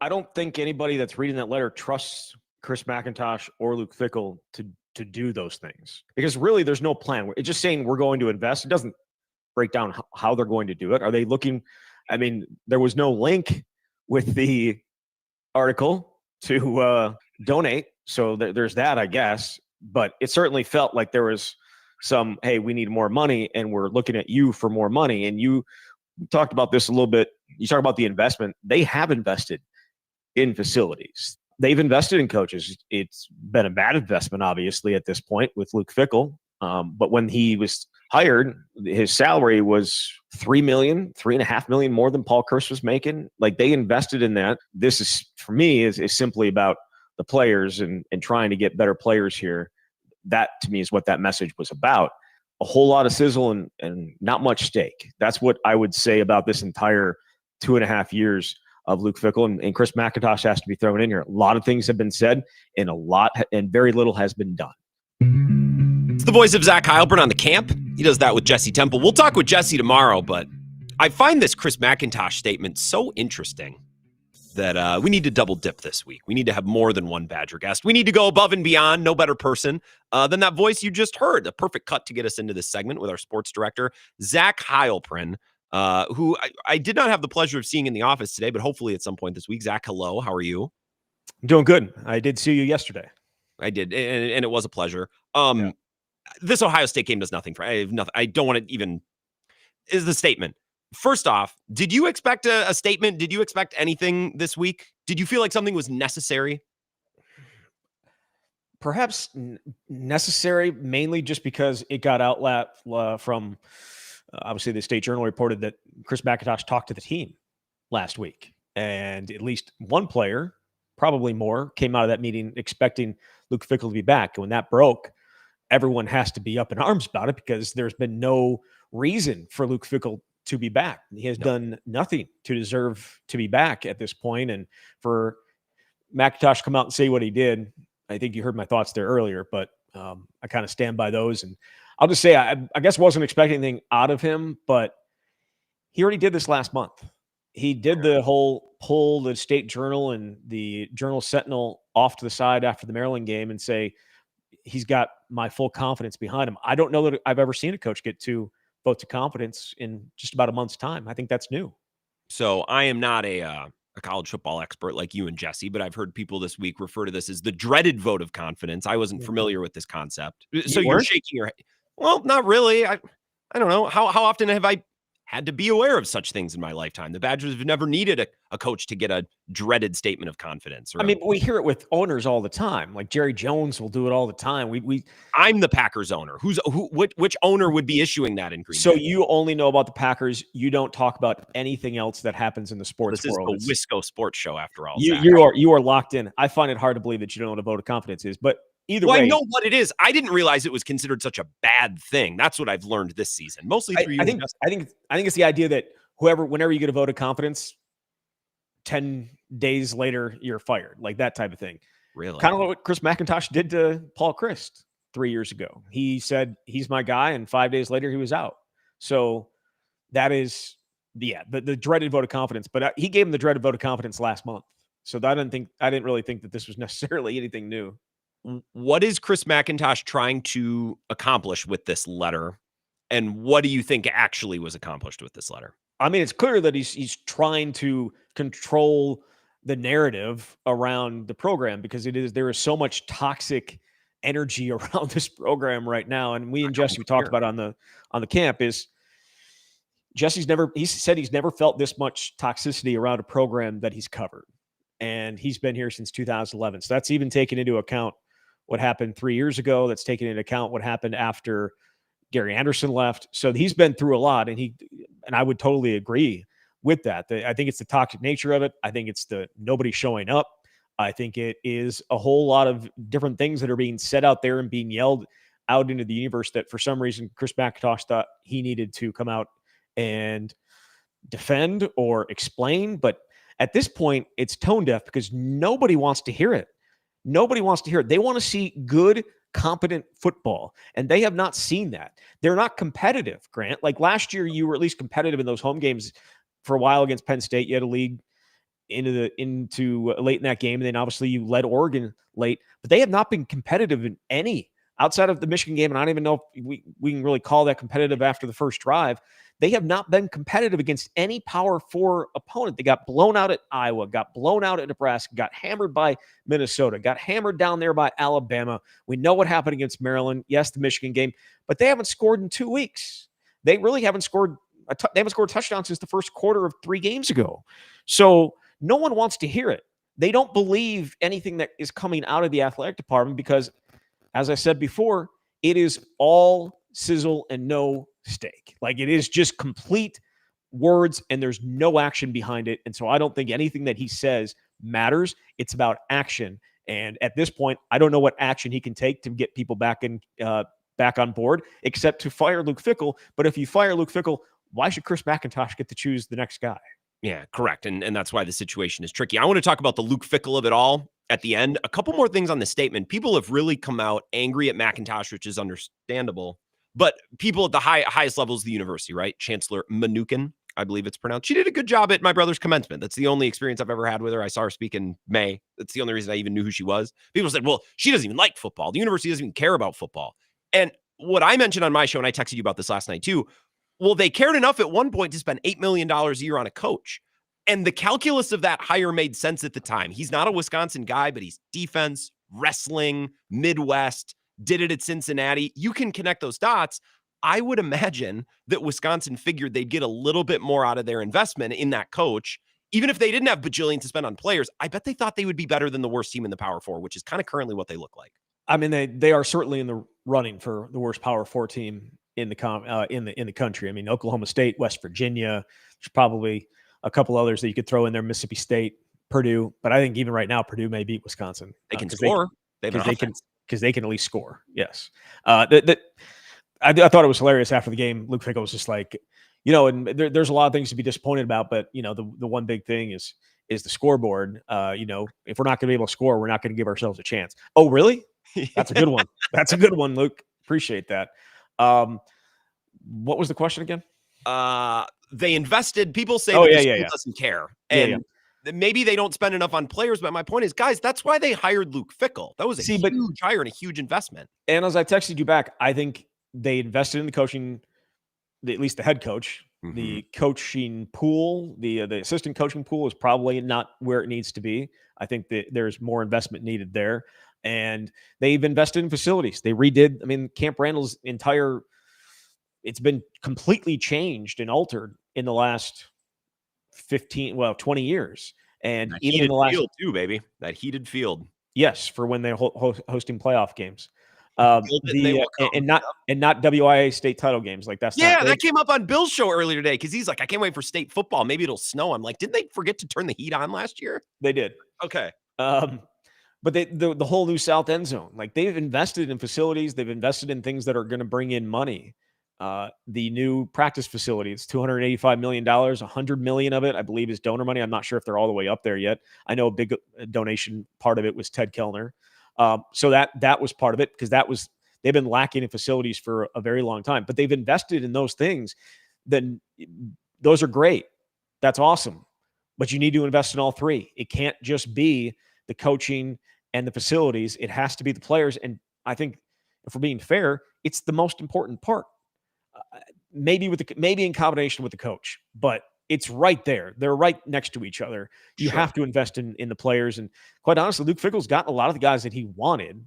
I don't think anybody that's reading that letter trusts Chris McIntosh or Luke Fickell to do those things, because really there's no plan. It's just saying we're going to invest. It doesn't break down how they're going to do it. Are they looking? I mean, there was no link with the article to donate, so there's that, I guess. But it certainly felt like there was some, hey, we need more money, and we're looking at you for more money. And you talked about this a little bit. You talk about the investment. They have invested in facilities. They've invested in coaches. It's been a bad investment, obviously, at this point with Luke Fickell. But when he was hired, his salary was $3.5 million more than Paul Kurtz was making. Like, they invested in that. This is, for me, is simply about the players and trying to get better players here. That, to me, is what that message was about. A whole lot of sizzle and not much steak. That's what I would say about this entire 2.5 years of Luke Fickell, and Chris McIntosh has to be thrown in here. A lot of things have been said, and very little has been done. It's the voice of Zach Heilprin on the camp. He does that with Jesse Temple. We'll talk with Jesse tomorrow, but I find this Chris McIntosh statement so interesting that we need to double dip this week. We need to have more than one Badger guest. We need to go above and beyond. No better person than that voice you just heard. A perfect cut to get us into this segment with our sports director, Zach Heilprin, who I did not have the pleasure of seeing in the office today, but hopefully at some point this week. Zach, hello. How are you? I'm doing good. I did see you yesterday. I did, and it was a pleasure. This Ohio State game does nothing for I have nothing. I don't want to even is the statement. First off, did you expect a statement? Did you expect anything this week? Did you feel like something was necessary? Perhaps necessary, mainly just because it got outlet from obviously the State Journal reported that Chris McIntosh talked to the team last week, and at least one player, probably more, came out of that meeting expecting Luke Fickell to be back. And when that broke, everyone has to be up in arms about it, because there's been no reason for Luke Fickell to be back. He has done nothing to deserve to be back at this point. And for McIntosh to come out and say what he did, I think you heard my thoughts there earlier, but I kind of stand by those. And I'll just say, I guess wasn't expecting anything out of him, but he already did this last month. He did the whole pull the State Journal and the Journal Sentinel off to the side after the Maryland game and say, he's got my full confidence behind him. I don't know that I've ever seen a coach get two votes of confidence in just about a month's time. I think that's new. So I am not a college football expert like you and Jesse, but I've heard people this week refer to this as the dreaded vote of confidence. I wasn't familiar with this concept. So you're shaking your head. Well, not really. I don't know. How often have I had to be aware of such things in my lifetime. The Badgers have never needed a coach to get a dreaded statement of confidence. I mean, we hear it with owners all the time. Like Jerry Jones will do it all the time. I'm the Packers owner. Which owner would be issuing that in Green So Bay? you only know about the Packers. You don't talk about anything else that happens in the sports world. This is the Wisco Sports Show, after all. You are locked in. I find it hard to believe that you don't know what a vote of confidence is, but either way, I know what it is. I didn't realize it was considered such a bad thing. That's what I've learned this season, mostly through you. I think it's the idea that whenever you get a vote of confidence, 10 days later you're fired, like that type of thing. Really, kind of like what Chris McIntosh did to Paul Christ 3 years ago. He said he's my guy, and 5 days later he was out. So that is the dreaded vote of confidence. But he gave him the dreaded vote of confidence last month. So I didn't really think that this was necessarily anything new. What is Chris McIntosh trying to accomplish with this letter? And what do you think actually was accomplished with this letter? I mean, it's clear that he's trying to control the narrative around the program, because there is so much toxic energy around this program right now. And we talked about on the camp is he said he's never felt this much toxicity around a program that he's covered. And he's been here since 2011. So that's even taken into account what happened 3 years ago. That's taken into account what happened after Gary Anderson left. So he's been through a lot, and I would totally agree with that. I think it's the toxic nature of it. I think it's the nobody showing up. I think it is a whole lot of different things that are being said out there and being yelled out into the universe that for some reason Chris McIntosh thought he needed to come out and defend or explain. But at this point, it's tone deaf because nobody wants to hear it. Nobody wants to hear it. They want to see good, competent football, and they have not seen that. They're not competitive, Grant. Like last year, you were at least competitive in those home games for a while against Penn State. You had a lead into late in that game, and then obviously you led Oregon late. But they have not been competitive in any outside of the Michigan game, and I don't even know if we can really call that competitive after the first drive. They have not been competitive against any Power 4 opponent. They got blown out at Iowa, got blown out at Nebraska, got hammered by Minnesota, got hammered down there by Alabama. We know what happened against Maryland. Yes, the Michigan game, but they haven't scored in 2 weeks. They really haven't scored. They haven't scored a touchdown since the first quarter of 3 games ago. So no one wants to hear it. They don't believe anything that is coming out of the athletic department because, as I said before, it is all sizzle and no steak. Like it is just complete words and there's no action behind it. And so I don't think anything that he says matters. It's about action. And at this point, I don't know what action he can take to get people back on board, except to fire Luke Fickell. But if you fire Luke Fickell, why should Chris McIntosh get to choose the next guy? Yeah, correct. And that's why the situation is tricky. I want to talk about the Luke Fickell of it all at the end. A couple more things on the statement. People have really come out angry at McIntosh, which is understandable. But people at the highest levels of the university, right? Chancellor Mnookin, I believe it's pronounced. She did a good job at my brother's commencement. That's the only experience I've ever had with her. I saw her speak in May. That's the only reason I even knew who she was. People said, well, she doesn't even like football. The university doesn't even care about football. And what I mentioned on my show, and I texted you about this last night too, well, they cared enough at one point to spend $8 million a year on a coach. And the calculus of that hire made sense at the time. He's not a Wisconsin guy, but he's defense, wrestling, Midwest, did it at Cincinnati. You can connect those dots. I would imagine that Wisconsin figured they'd get a little bit more out of their investment in that coach. Even if they didn't have bajillions to spend on players, I bet they thought they would be better than the worst team in the Power 4, which is kind of currently what they look like. I mean, they are certainly in the running for the worst Power 4 team in the country. I mean, Oklahoma State, West Virginia, there's probably a couple others that you could throw in there, Mississippi State, Purdue. But I think even right now, Purdue may beat Wisconsin. They can score. Because they can at least score. Yes. I thought it was hilarious after the game. Luke Fickell was just like, and there's a lot of things to be disappointed about, but the one big thing is the scoreboard. If we're not going to be able to score, we're not going to give ourselves a chance. Oh, really? That's a good one. That's a good one, Luke. Appreciate that. What was the question again? They invested. People say the school doesn't care. And maybe they don't spend enough on players, but my point is, guys, that's why they hired Luke Fickell. That was a huge hire and a huge investment. And as I texted you back, I think they invested in the coaching, at least the head coach. Mm-hmm. The coaching pool, the assistant coaching pool is probably not where it needs to be. I think that there's more investment needed there. And they've invested in facilities. They redid, Camp Randall's it's been completely changed and altered in the last 20 years. And that even in heated the last field too, baby. That heated field. yes, for when they're hosting playoff games. Build it and they will come. And not WIA state title games. Like that's Yeah, not that came up on Bill's show earlier today because he's like, I can't wait for state football. Maybe it'll snow. I'm like, didn't they forget to turn the heat on last year? They did. Okay. But the whole new South end zone, like they've invested in facilities, they've invested in things that are going to bring in money. The new practice facility, it's $285 million, $100 million of it, I believe, is donor money. I'm not sure if they're all the way up there yet. I know a big donation part of it was Ted Kellner. So that was part of it because they've been lacking in facilities for a very long time, but they've invested in those things. Then those are great. That's awesome. But you need to invest in all three. It can't just be the coaching and the facilities. It has to be the players. And I think if we're being fair, it's the most important part. Maybe in combination with the coach, but it's right there. They're right next to each other. You have to invest in the players. And quite honestly, Luke Fickell's gotten a lot of the guys that he wanted,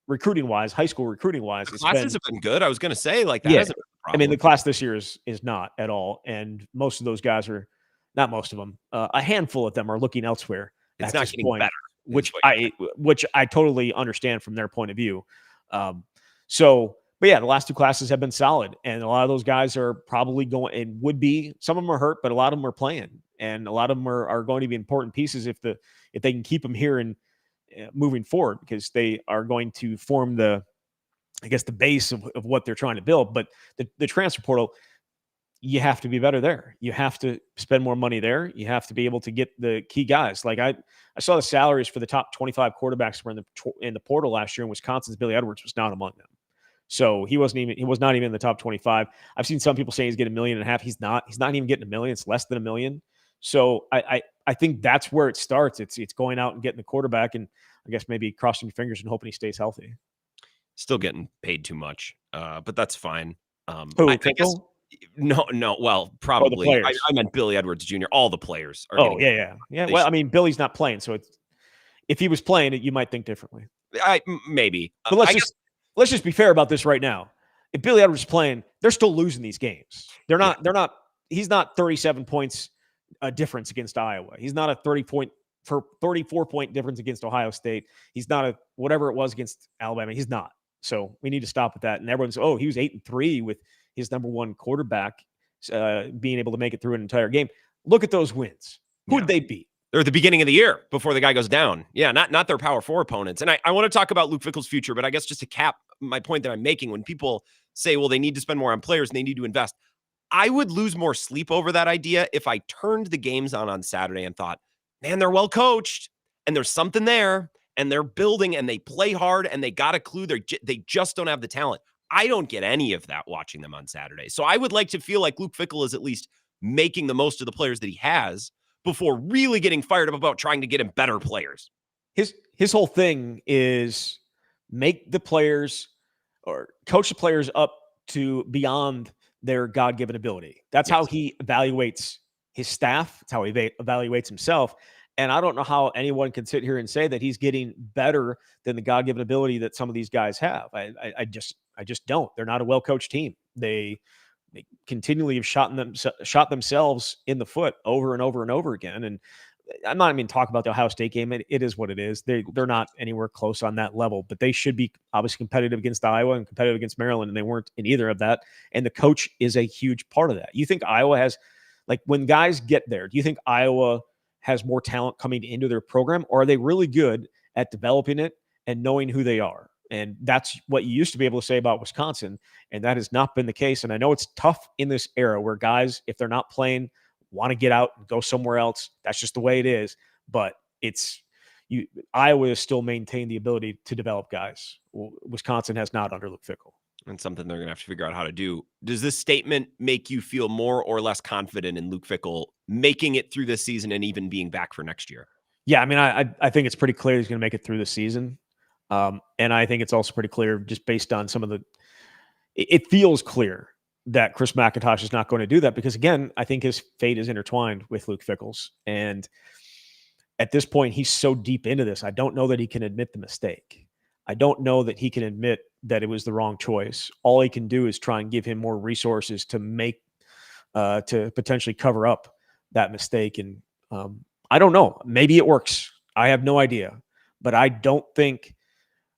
recruiting wise, high school recruiting wise. The classes have been good. I was going to say that. Yeah. Hasn't been a problem. I mean, the class this year is not at all. And most of those guys are not most of them. A handful of them are looking elsewhere. It's not getting better. Which I totally understand from their point of view. But yeah, the last two classes have been solid, and a lot of those guys are probably going and would be. Some of them are hurt, but a lot of them are playing, and a lot of them are going to be important pieces if they can keep them here and moving forward, because they are going to form the base of what they're trying to build. But the transfer portal, you have to be better there. You have to spend more money there. You have to be able to get the key guys. Like I saw the salaries for the top 25 quarterbacks were in the portal last year, and Wisconsin's Billy Edwards was not among them. So he was not even in the top 25. I've seen some people say he's getting $1.5 million. He's not even getting $1 million. It's less than $1 million. So I think that's where it starts. It's going out and getting the quarterback, and I guess maybe crossing your fingers and hoping he stays healthy. Still getting paid too much, but that's fine. Who, I guess, no. Well, probably. I meant Billy Edwards Jr. All the players are. Oh, yeah. Well, I mean, Billy's not playing, so if he was playing, you might think differently. Maybe. But let's just be fair about this right now. If Billy Edwards is playing, they're still losing these games. They're not. He's not 37 points difference against Iowa. He's not a 34 point difference against Ohio State. He's not a whatever it was against Alabama. He's not. So we need to stop with that. And everyone's, he was 8-3 with his number one quarterback being able to make it through an entire game. Look at those wins. Who did they beat? They're at the beginning of the year before the guy goes down. Yeah, not their Power 4 opponents. And I want to talk about Luke Fickell's future, but I guess just to cap my point that I'm making, when people say, well, they need to spend more on players and they need to invest, I would lose more sleep over that idea if I turned the games on Saturday and thought, man, they're well coached and there's something there and they're building and they play hard and they got a clue. They just don't have the talent. I don't get any of that watching them on Saturday. So I would like to feel like Luke Fickell is at least making the most of the players that he has before really getting fired up about trying to get him better players. His whole thing is make the players or coach the players up to beyond their God-given ability. That's how he evaluates his staff. That's how he evaluates himself. And I don't know how anyone can sit here and say that he's getting better than the God-given ability that some of these guys have. I just don't. They're not a well-coached team. They continually have shot themselves in the foot over and over and over again. And I'm not even talking about the Ohio State game. It is what it is. They're not anywhere close on that level, but they should be obviously competitive against Iowa and competitive against Maryland, and they weren't in either of that. And the coach is a huge part of that. You think Iowa has, like, when guys get there, do you think Iowa has more talent coming into their program, or are they really good at developing it and knowing who they are? And that's what you used to be able to say about Wisconsin, and that has not been the case. And I know it's tough in this era where guys, if they're not playing, want to get out and go somewhere else. That's just the way it is. But Iowa has still maintained the ability to develop guys. Wisconsin has not under Luke Fickell. And something they're going to have to figure out how to do. Does this statement make you feel more or less confident in Luke Fickell making it through this season and even being back for next year? Yeah, I mean, I think it's pretty clear he's going to make it through the season. And I think it's also pretty clear just based on some of it feels clear that Chris McIntosh is not going to do that because, again, I think his fate is intertwined with Luke Fickell's. And at this point, he's so deep into this, I don't know that he can admit the mistake. I don't know that he can admit that it was the wrong choice. All he can do is try and give him more resources to make to potentially cover up that mistake. And I don't know. Maybe it works. I have no idea. But I don't think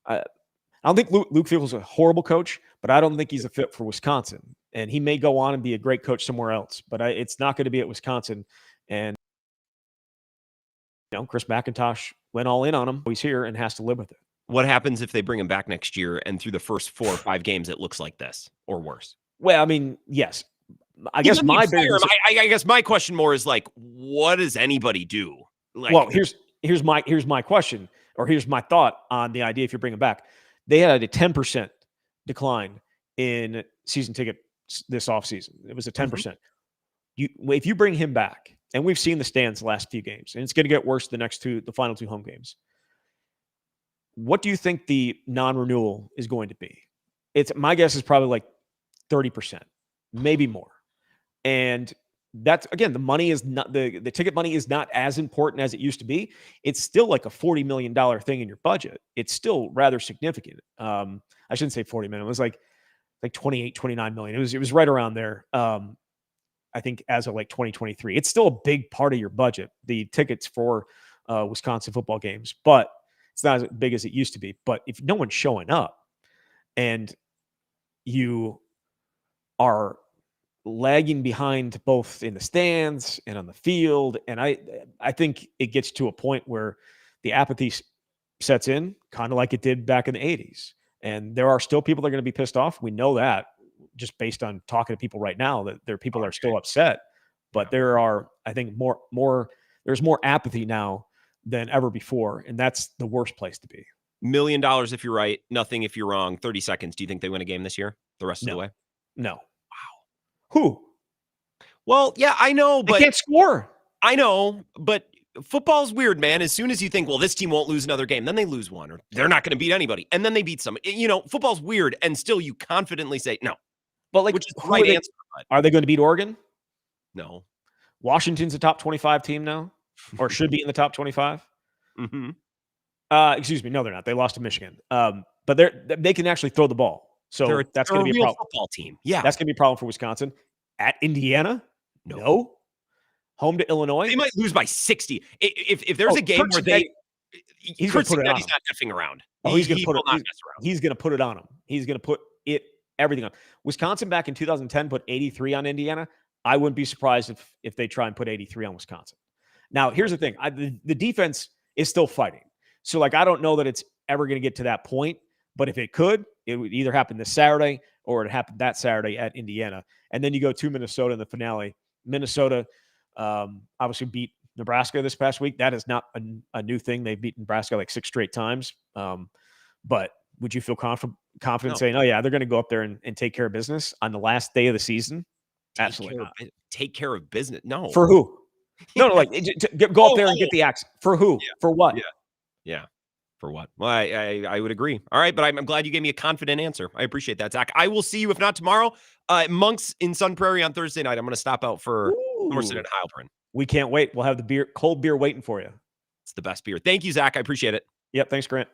Luke Fickell's a horrible coach, but I don't think he's a fit for Wisconsin. And he may go on and be a great coach somewhere else, but it's not going to be at Wisconsin. And Chris McIntosh went all in on him. He's here and has to live with it. What happens if they bring him back next year and through the first 4 or 5 games it looks like this or worse? Well, I mean, yes. I guess my question more is like, what does anybody do? Like, well, here's my question, or here's my thought on the idea. If you bring him back, they had a 10% decline in season ticket this offseason. It was a 10%. If you bring him back, and we've seen the stands the last few games, and it's going to get worse the final 2 home games. What do you think the non-renewal is going to be? My guess is probably like 30%, maybe more. And that's, again, the money is not the ticket money is not as important as it used to be. It's still like a $40 million thing in your budget. It's still rather significant. I shouldn't say 40 million. It was like 28, 29 million. It was right around there. I think as of like 2023, it's still a big part of your budget, the tickets for Wisconsin football games, but it's not as big as it used to be. But if no one's showing up and you are lagging behind both in the stands and on the field, and I think it gets to a point where the apathy sets in, kind of like it did back in the 80s. And there are still people that are going to be pissed off. We know that just based on talking to people right now, that there are people that are still upset. But there are, I think, there's more apathy now than ever before, and that's the worst place to be. $1 million if you're right, nothing if you're wrong. 30 seconds. Do you think they win a game this year? The rest of the way? No. Wow. Who? Well, yeah, I know, but they can't score. I know, but football's weird, man. As soon as you think, well, this team won't lose another game, then they lose one, or they're not going to beat anybody, and then they beat some. Football's weird, and still you confidently say no. But which is the right answer. Are they going to beat Oregon? No. Washington's a top 25 team now, or should be in the top 25. Mm-hmm. Excuse me. No, they're not. They lost to Michigan. But they can actually throw the ball. So that's going to be a problem. Football team. Yeah. That's going to be a problem for Wisconsin. At Indiana? No. Home to Illinois? They might lose by 60. If there's a game where he's not effing around. He's going to put it around. He's going to put it on him. He's going to put everything on. Wisconsin back in 2010 put 83 on Indiana. I wouldn't be surprised if they try and put 83 on Wisconsin. Now, here's the thing. The defense is still fighting. So, I don't know that it's ever going to get to that point. But if it could, it would either happen this Saturday or it happened that Saturday at Indiana. And then you go to Minnesota in the finale. Minnesota obviously beat Nebraska this past week. That is not a new thing. They've beaten Nebraska like 6 straight times. But would you feel confident saying, oh, yeah, they're going to go up there and take care of business on the last day of the season? Absolutely not. Take care of business? No. For who? No, go up there and get the axe. For who? Yeah. For what? Yeah. For what? Well, I would agree. All right, but I'm glad you gave me a confident answer. I appreciate that, Zach. I will see you, if not tomorrow, Monks in Sun Prairie on Thursday night. I'm going to stop out for Emerson and Heilprin. We can't wait. We'll have the cold beer waiting for you. It's the best beer. Thank you, Zach. I appreciate it. Yep. Thanks, Grant.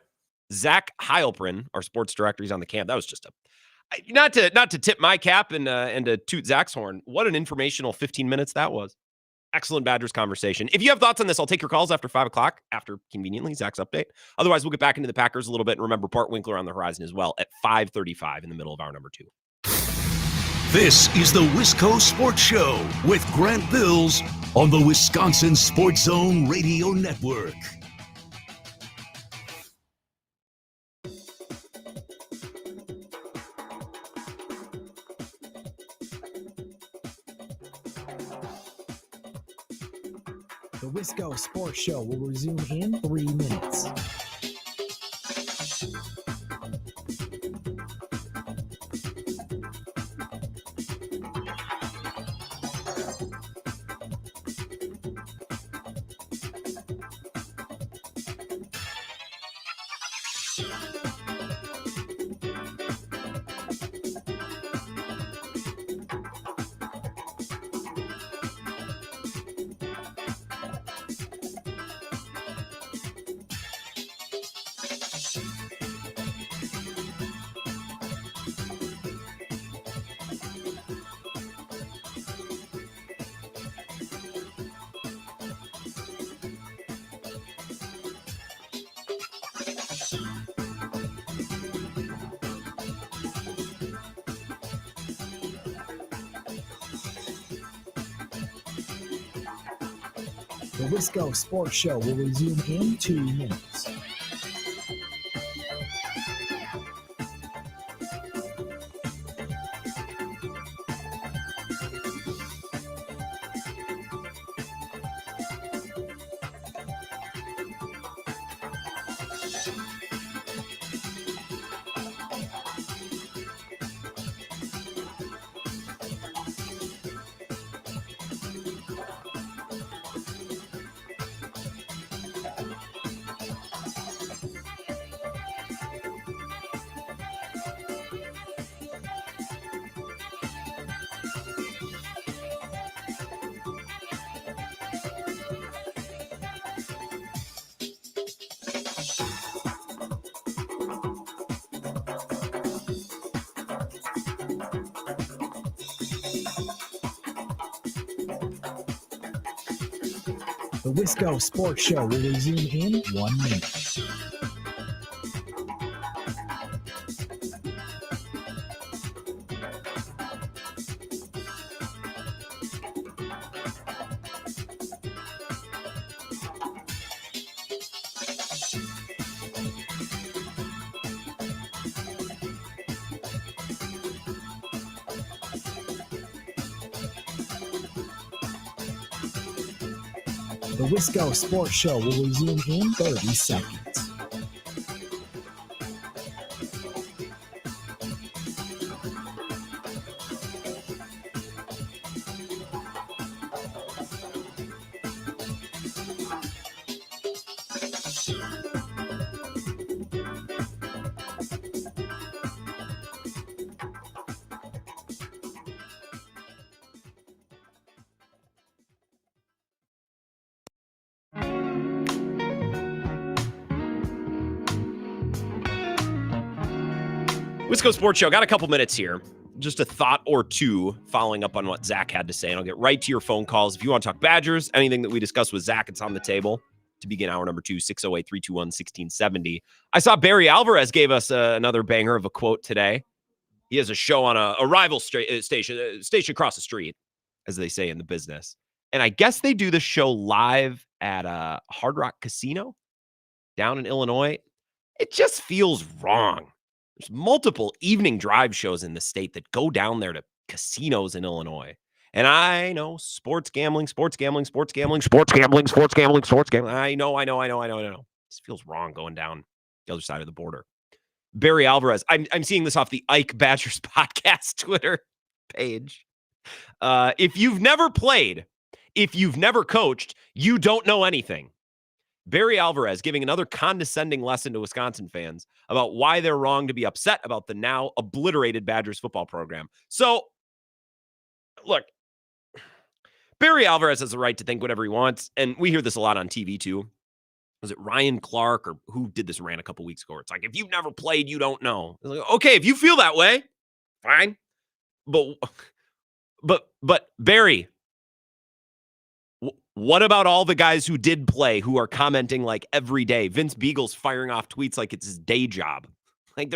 Zach Heilprin, our sports director, he's on the camp. That was just not to tip my cap and to toot Zach's horn. What an informational 15 minutes that was. Excellent Badgers conversation. If you have thoughts on this, I'll take your calls after 5 o'clock, after conveniently Zach's update. Otherwise, we'll get back into the Packers a little bit. And remember, Bart Winkler on the horizon as well at 5:35 in the middle of hour number 2. This is the Wisco Sports Show with Grant Bills on the Wisconsin Sports Zone Radio Network. The Wisco Sports Show will resume in 3 minutes. The Wisco Sports Show will resume in 2 minutes. The Wisco Sports Show will resume in 1 minute. The Wisco Sports Show will resume in 30 seconds. Wisco Sports Show. Got a couple minutes here. Just a thought or two following up on what Zach had to say, and I'll get right to your phone calls. If you want to talk Badgers, anything that we discussed with Zach, it's on the table to begin hour number 2, 608-321-1670. I saw Barry Alvarez gave us another banger of a quote today. He has a show on a rival station across the street, as they say in the business. And I guess they do the show live at Hard Rock Casino down in Illinois. It just feels wrong. There's multiple evening drive shows in the state that go down there to casinos in Illinois. And I know sports gambling. I know. This feels wrong going down the other side of the border. Barry Alvarez. I'm seeing this off the Ike Badgers podcast Twitter page. If you've never played, if you've never coached, you don't know anything. Barry Alvarez giving another condescending lesson to Wisconsin fans about why they're wrong to be upset about the now obliterated Badgers football program. So, look, Barry Alvarez has the right to think whatever he wants, and we hear this a lot on TV too. Was it Ryan Clark or who did this rant a couple weeks ago? It's like, if you've never played, you don't know. It's like, okay, if you feel that way, fine. But Barry, what about all the guys who did play who are commenting like every day? Vince Beagle's firing off tweets like it's his day job. Like,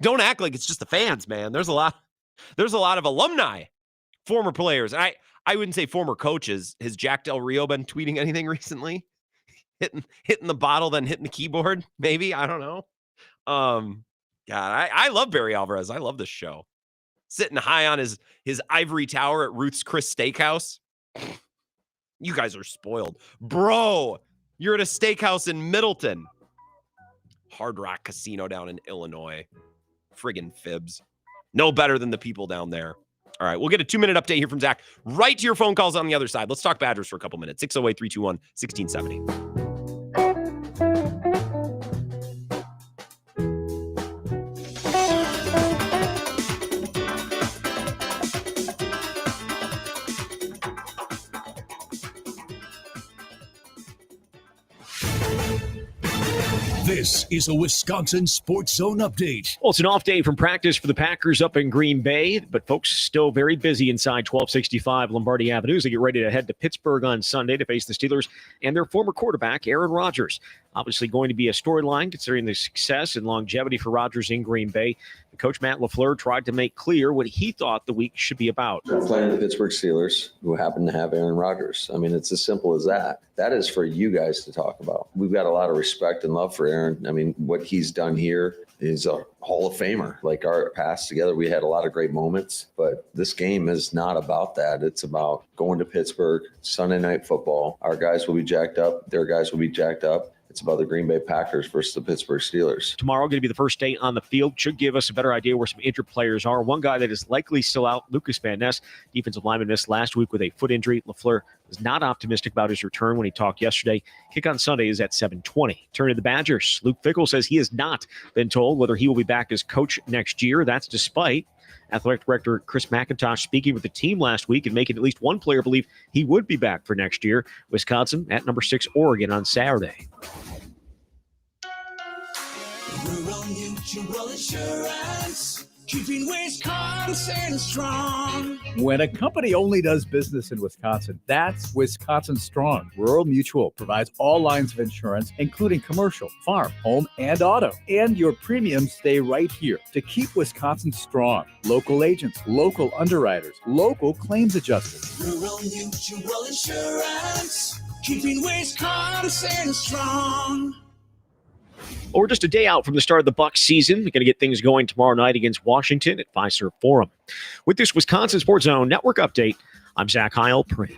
don't act like it's just the fans, man. There's a lot of alumni, former players. And I wouldn't say former coaches. Has Jack Del Rio been tweeting anything recently? Hitting the bottle, then hitting the keyboard, maybe. I don't know. God, I love Barry Alvarez. I love this show. Sitting high on his ivory tower at Ruth's Chris Steakhouse. You guys are spoiled. Bro, you're at a steakhouse in Middleton. Hard Rock Casino down in Illinois. Friggin' fibs. No better than the people down there. All right, we'll get a 2-minute update here from Zach. Right to your phone calls on the other side. Let's talk Badgers for a couple minutes. 608-321-1670. This is a Wisconsin Sports Zone update. Well, it's an off day from practice for the Packers up in Green Bay, but folks still very busy inside 1265 Lombardi Avenue as they get ready to head to Pittsburgh on Sunday to face the Steelers and their former quarterback, Aaron Rodgers. Obviously going to be a storyline considering the success and longevity for Rodgers in Green Bay. And Coach Matt LaFleur tried to make clear what he thought the week should be about. We're playing the Pittsburgh Steelers, who happen to have Aaron Rodgers. I mean, it's as simple as that. That is for you guys to talk about. We've got a lot of respect and love for Aaron. I mean, what he's done here is a Hall of Famer. Like our past together, we had a lot of great moments, but this game is not about that. It's about going to Pittsburgh, Sunday Night Football. Our guys will be jacked up. Their guys will be jacked up. It's about the Green Bay Packers versus the Pittsburgh Steelers. Tomorrow going to be the first day on the field. Should give us a better idea where some injured players are. One guy that is likely still out, Lucas Van Ness, defensive lineman, missed last week with a foot injury. LaFleur was not optimistic about his return when he talked yesterday. Kick on Sunday is at 7:20. Turn to the Badgers. Luke Fickell says he has not been told whether he will be back as coach next year. That's despite athletic director Chris McIntosh speaking with the team last week and making at least one player believe he would be back for next year. Wisconsin at number 6 Oregon on Saturday. Rural Mutual Insurance, keeping Wisconsin strong. When a company only does business in Wisconsin, that's Wisconsin Strong. Rural Mutual provides all lines of insurance, including commercial, farm, home, and auto. And your premiums stay right here to keep Wisconsin strong. Local agents, local underwriters, local claims adjusters. Rural Mutual Insurance, keeping Wisconsin strong. Well, we're just a day out from the start of the Bucs season. We're going to get things going tomorrow night against Washington at Fiserv Forum. With this Wisconsin Sports Zone Network update, I'm Zach Heilprin.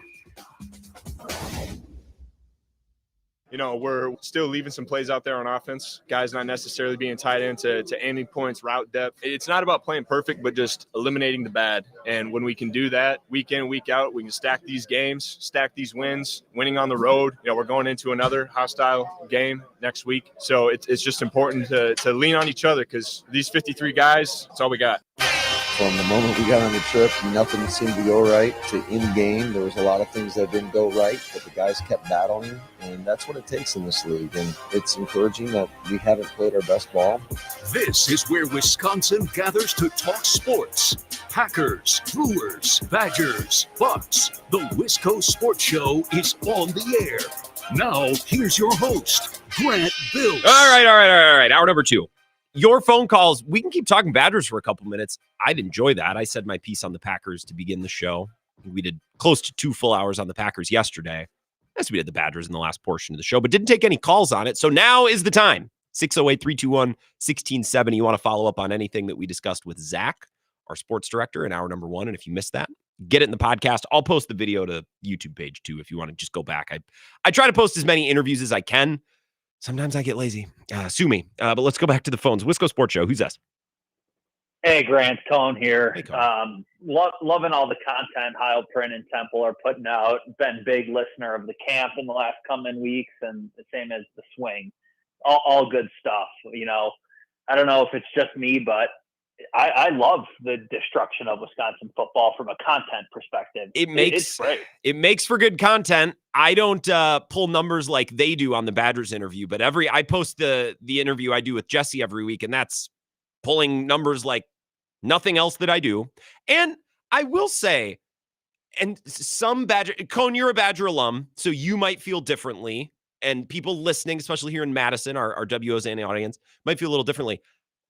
You know, we're still leaving some plays out there on offense. Guys not necessarily being tied into ending points, route depth. It's not about playing perfect, but just eliminating the bad. And when we can do that week in, week out, we can stack these games, stack these wins, winning on the road. You know, we're going into another hostile game next week. So it's just important to lean on each other because these 53 guys, that's all we got. From the moment we got on the trip, nothing seemed to go right to in game. There was a lot of things that didn't go right, but the guys kept battling, and that's what it takes in this league. And it's encouraging that we haven't played our best ball. This is where Wisconsin gathers to talk sports. Packers, Brewers, Badgers, Bucks. The Wisco Sports Show is on the air. Now, here's your host, Grant Bills. All right. Hour number 2. Your phone calls. We can keep talking Badgers for a couple minutes. I'd enjoy that. I said my piece on the Packers to begin the show. We did close to 2 full hours on the Packers yesterday. As we did the Badgers in the last portion of the show, but didn't take any calls on it. So now is the time. 608-321-1670. You want to follow up on anything that we discussed with Zach, our sports director, in hour number 1. And if you missed that, get it in the podcast. I'll post the video to YouTube page too if you want to just go back. I try to post as many interviews as I can. Sometimes I get lazy. Sue me. But let's go back to the phones. Wisco Sports Show. Who's this? Hey, Grant, Cone here. Hey, Cone. Loving all the content Heilprin and Temple are putting out. Been big listener of the camp in the last coming weeks, and the same as the swing. All good stuff. You know, I don't know if it's just me, but I love the destruction of Wisconsin football from a content perspective. It's great. It makes for good content. I don't pull numbers like they do on the Badgers interview, but I post the interview I do with Jesse every week, and that's pulling numbers like nothing else that I do. And I will say, and some Badger, Cone, you're a Badger alum, so you might feel differently, and people listening, especially here in Madison, our WOZN audience, might feel a little differently.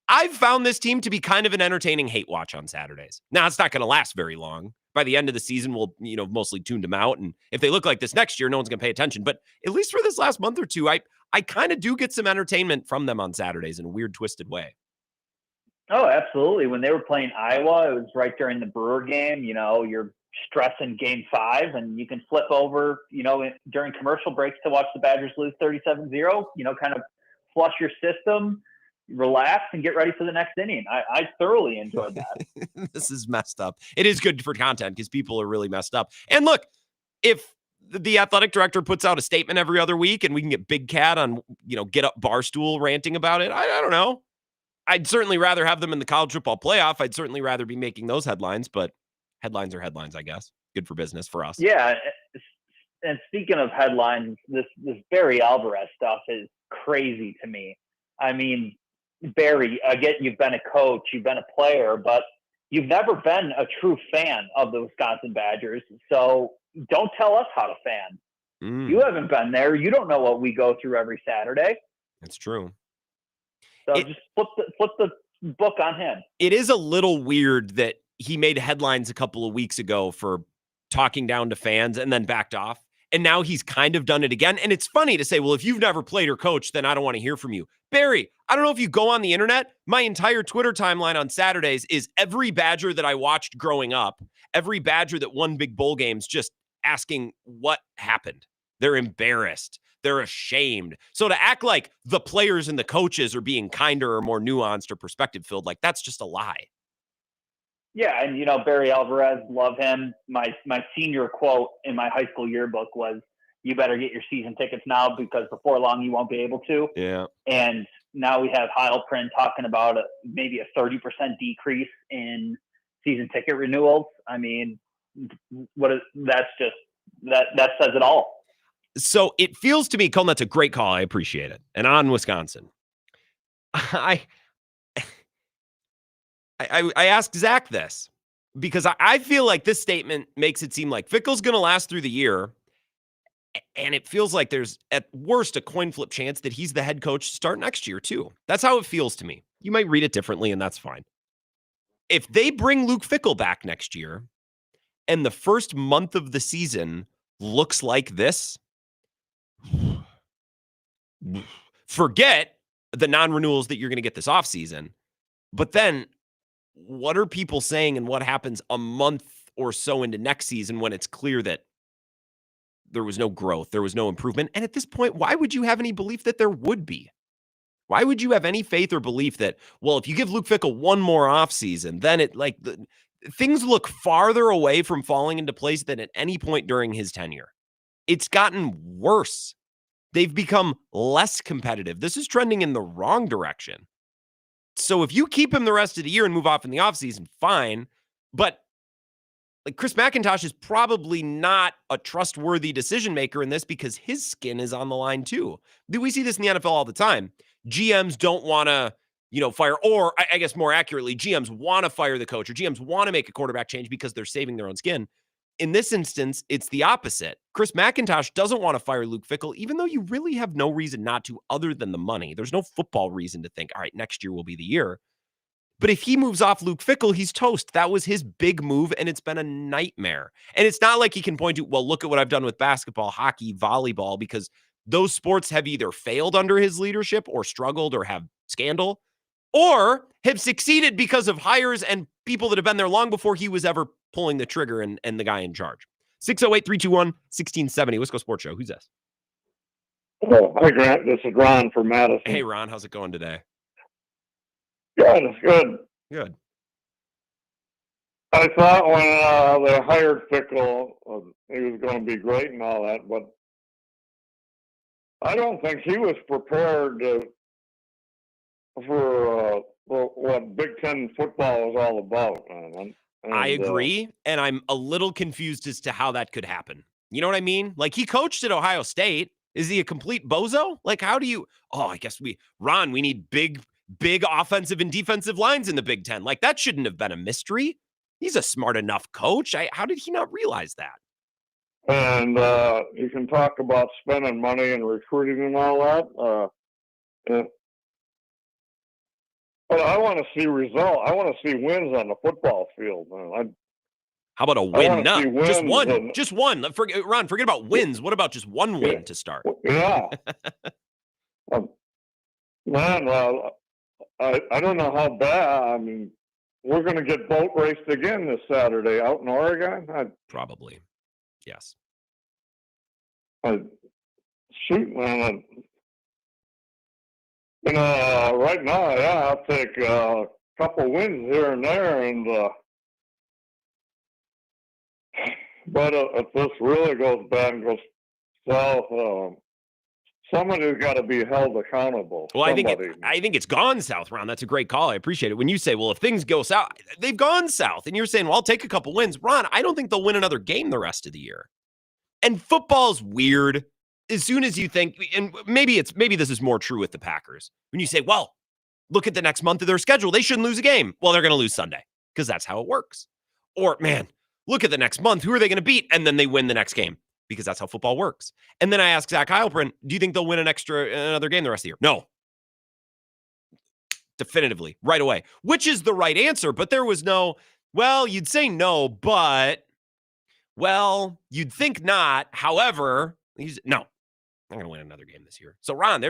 I've found this team to be kind of an entertaining hate watch on Saturdays. Now, it's not going to last very long. By the end of the season, we'll, mostly tune them out. And if they look like this next year, no one's going to pay attention. But at least for this last month or two, I kind of do get some entertainment from them on Saturdays in a weird, twisted way. Oh, absolutely. When they were playing Iowa, it was right during the Brewer game. You know, you're stressing game 5, and you can flip over, during commercial breaks to watch the Badgers lose 37-0, kind of flush your system, relax, and get ready for the next inning. I thoroughly enjoyed that. This is messed up. It is good for content because people are really messed up. And look, if the athletic director puts out a statement every other week and we can get Big Cat on, Get Up Barstool ranting about it, I don't know. I'd certainly rather have them in the college football playoff. I'd certainly rather be making those headlines, but headlines are headlines, I guess. Good for business for us. Yeah. And speaking of headlines, this Barry Alvarez stuff is crazy to me. I mean, Barry, I get you've been a coach, you've been a player, but you've never been a true fan of the Wisconsin Badgers. So don't tell us how to fan. You haven't been there. You don't know what we go through every Saturday. That's true. So just flip the book on him. It is a little weird that he made headlines a couple of weeks ago for talking down to fans and then backed off. And now he's kind of done it again. And it's funny to say, well, if you've never played or coached, then I don't want to hear from you. Barry, I don't know if you go on the internet. My entire Twitter timeline on Saturdays is every Badger that I watched growing up, every Badger that won big bowl games, just asking what happened. They're embarrassed. They're ashamed. So to act like the players and the coaches are being kinder or more nuanced or perspective filled, like that's just a lie. Yeah, and Barry Alvarez, love him. My senior quote in my high school yearbook was, "You better get your season tickets now because before long you won't be able to." Yeah. And now we have Heilprin talking about maybe a 30% decrease in season ticket renewals. I mean, that says it all. So it feels to me, Colin, that's a great call. I appreciate it. And on Wisconsin, I asked Zach this because I feel like this statement makes it seem like Fickell's going to last through the year. And it feels like there's at worst a coin flip chance that he's the head coach to start next year too. That's how it feels to me. You might read it differently and that's fine. If they bring Luke Fickell back next year and the first month of the season looks like this, forget the non-renewals that you're going to get this offseason. But then what are people saying and what happens a month or so into next season when it's clear that there was no growth, there was no improvement? And at this point, why would you have any belief that there would be? Why would you have any faith or belief that, well, if you give Luke Fickell one more offseason, then things look farther away from falling into place than at any point during his tenure? It's gotten worse. They've become less competitive. This is trending in the wrong direction. So if you keep him the rest of the year and move off in the offseason, fine. But Chris McIntosh is probably not a trustworthy decision maker in this because his skin is on the line too. We see this in the NFL all the time. GMs don't want to, fire, or I guess more accurately, GMs want to fire the coach or GMs want to make a quarterback change because they're saving their own skin. In this instance, it's the opposite. Chris McIntosh doesn't want to fire Luke Fickell, even though you really have no reason not to other than the money. There's no football reason to think, all right, next year will be the year. But if he moves off Luke Fickell, he's toast. That was his big move, and it's been a nightmare. And it's not like he can point to, well, look at what I've done with basketball, hockey, volleyball, because those sports have either failed under his leadership or struggled or have scandal or have succeeded because of hires and people that have been there long before he was ever pulling the trigger and the guy in charge. 608-321-1670. Wisco Sports Show. Who's this? Oh, hi, Grant. This is Ron from Madison. Hey, Ron. How's it going today? Good. It's good. Good. I thought when they hired Fickell, he was going to be great and all that, but I don't think he was prepared for what Big Ten football is all about. I agree, and I'm a little confused as to how that could happen. You know what I mean? Like, he coached at Ohio State. Is he a complete bozo? Like, how do you... Oh, I guess we need big offensive and defensive lines in the Big Ten. Like, that shouldn't have been a mystery. He's a smart enough coach. How did he not realize that? And you can talk about spending money and recruiting and all that. But I want to see results. I want to see wins on the football field. How about a win? No, just one. And, just one. Ron, forget about wins. What about just one win to start? Yeah. Man, I don't know how bad. I mean, we're going to get boat raced again this Saturday out in Oregon. Probably. Yes. Shoot, man. Right now, yeah, I'll take a couple wins here and there, but if this really goes bad and goes south, somebody's got to be held accountable. Well, I think it's gone south, Ron. That's a great call. I appreciate it. When you say, well, if things go south, they've gone south, and you're saying, well, I'll take a couple wins. Ron, I don't think they'll win another game the rest of the year. And football's weird. As soon as you think, and maybe this is more true with the Packers, when you say, well, look at the next month of their schedule, they shouldn't lose a game. Well, they're going to lose Sunday because that's how it works. Or, man, look at the next month. Who are they going to beat? And then they win the next game. because that's how football works. And then I asked Zach Heilprin, do you think they'll win another game the rest of the year? No. Definitively, right away, which is the right answer. But there was no, well, you'd say no, but, well, you'd think not. However, no, I'm going to win another game this year. So, Ron,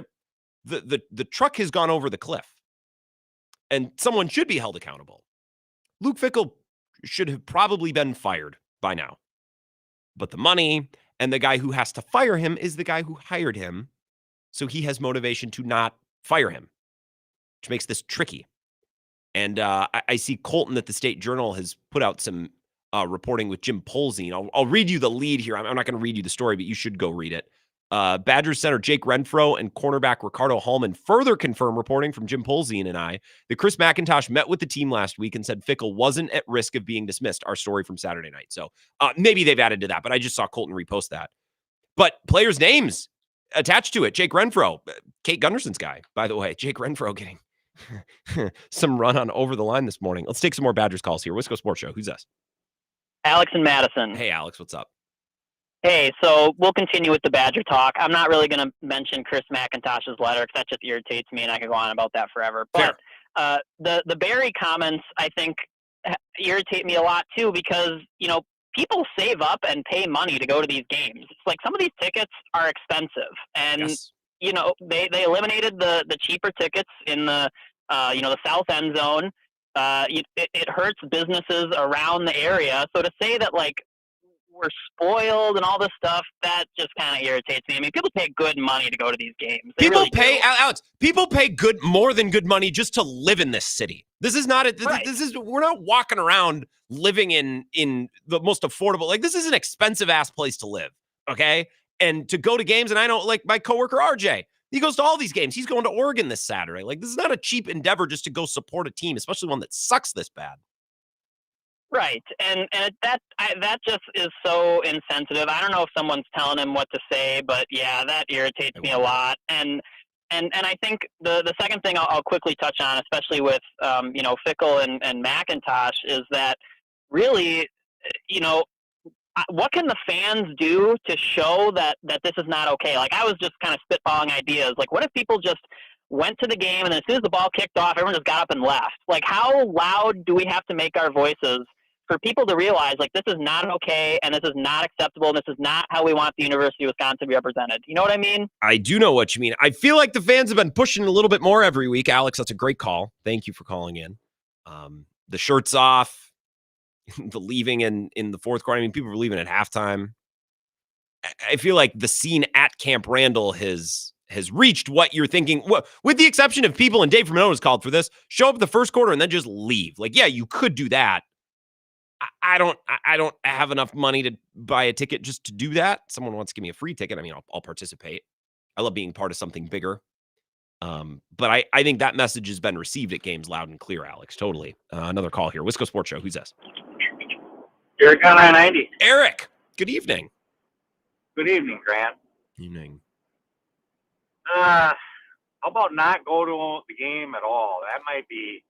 the truck has gone over the cliff, and someone should be held accountable. Luke Fickell should have probably been fired by now. But the money and the guy who has to fire him is the guy who hired him. So he has motivation to not fire him, which makes this tricky. And I see Colton at the State Journal has put out some reporting with Jim Polzine. I'll read you the lead here. I'm not going to read you the story, but you should go read it. Badgers center Jake Renfro and cornerback Ricardo Hallman further confirm reporting from Jim Polzine and I that Chris McIntosh met with the team last week and said Fickell wasn't at risk of being dismissed. Our story from Saturday night. So maybe they've added to that, but I just saw Colton repost that. But players' names attached to it. Jake Renfro, Kate Gunderson's guy, by the way. Jake Renfro getting some run on over the line this morning. Let's take some more Badgers calls here. Wisco Sports Show. Who's this? Alex and Madison. Hey, Alex, what's up? Hey, so we'll continue with the Badger talk. I'm not really going to mention Chris McIntosh's letter because that just irritates me, and I could go on about that forever. But the Barry comments, I think, irritate me a lot too because, you know, people save up and pay money to go to these games. It's like some of these tickets are expensive, and you know they eliminated the cheaper tickets in the the south end zone. It hurts businesses around the area. So to say that like we're spoiled and all this stuff, that just kind of irritates me. I mean, people pay good money to go to these games. Alex, people pay more than good money just to live in this city. This is not we're not walking around living in the most affordable, like this is an expensive ass place to live. Okay. And to go to games, and I know like my coworker, RJ, he goes to all these games. He's going to Oregon this Saturday. Like this is not a cheap endeavor just to go support a team, especially one that sucks this bad. Right, and that just is so insensitive. I don't know if someone's telling him what to say, but yeah, that irritates me a lot. And I think the second thing I'll quickly touch on, especially with Fickell and McIntosh, is that really, what can the fans do to show that this is not okay? Like I was just kind of spitballing ideas. Like what if people just went to the game and as soon as the ball kicked off, everyone just got up and left? Like how loud do we have to make our voices for people to realize like this is not okay and this is not acceptable and this is not how we want the University of Wisconsin to be represented? You know what I mean? I do know what you mean. I feel like the fans have been pushing a little bit more every week. Alex, that's a great call. Thank you for calling in. The shirts off, the leaving in the fourth quarter. I mean, people were leaving at halftime. I feel like the scene at Camp Randall has reached what you're thinking, with the exception of people, and Dave Romano has called for this, show up the first quarter and then just leave. Like, yeah, you could do that. I don't have enough money to buy a ticket just to do that. Someone wants to give me a free ticket. I mean, I'll participate. I love being part of something bigger. But I think that message has been received at games loud and clear, Alex. Totally. Another call here. Wisco Sports Show. Who's this? Eric on I-90. Eric, good evening. Good evening, Grant. Evening. How about not go to the game at all? That might be.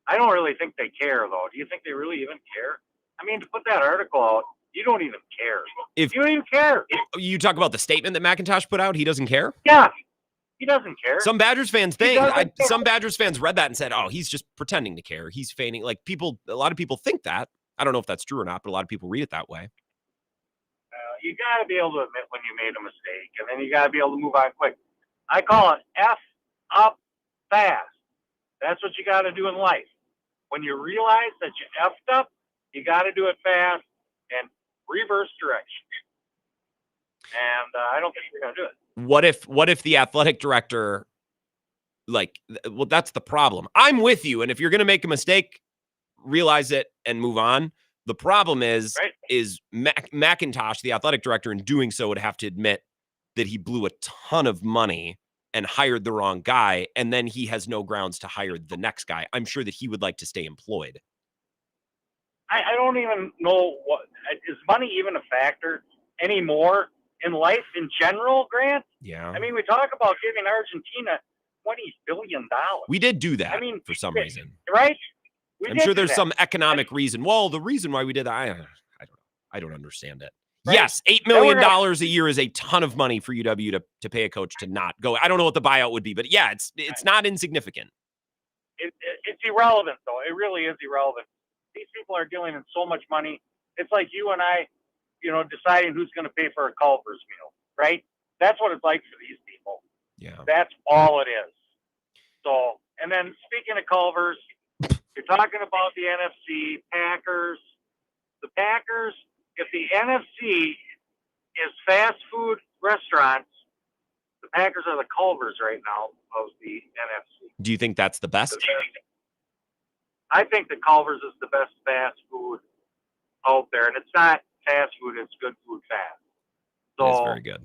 I don't really think they care, though. Do you think they really even care? I mean, to put that article out, you don't even care. You don't even care. You talk about the statement that McIntosh put out, he doesn't care? Yeah, he doesn't care. Some Badgers fans some Badgers fans read that and said, oh, he's just pretending to care. He's feigning. Like a lot of people think that. I don't know if that's true or not, but a lot of people read it that way. You got to be able to admit when you made a mistake, and then you got to be able to move on quick. I call it F up fast. That's what you got to do in life. When you realize that you effed up, you got to do it fast and reverse direction. And I don't think you're going to do it. What if the athletic director, that's the problem. I'm with you. And if you're going to make a mistake, realize it and move on. The problem is McIntosh, the athletic director, in doing so would have to admit that he blew a ton of money and hired the wrong guy, and then he has no grounds to hire the next guy. I'm sure that he would like to stay employed. I don't even know is money even a factor anymore in life in general, Grant? Yeah. I mean, we talk about giving Argentina $20 billion. We did do that for some reason. Right? I'm sure there's some economic reason. Well, the reason why we did that, I don't know. I don't understand it. Right? Yes, $8 million a year is a ton of money for UW to pay a coach to not go. I don't know what the buyout would be, but yeah, it's not insignificant. It's irrelevant, though. It really is irrelevant. These people are dealing in so much money. It's like you and I, deciding who's going to pay for a Culver's meal, right? That's what it's like for these people. Yeah. That's all it is. So, and then speaking of Culver's, you're talking about the NFC, Packers. The Packers, if the NFC is fast food restaurants, the Packers are the Culver's right now of the NFC. Do you think that's the best? I think the Culver's is the best fast food out there, and it's not fast food; it's good food fast. So It's very good.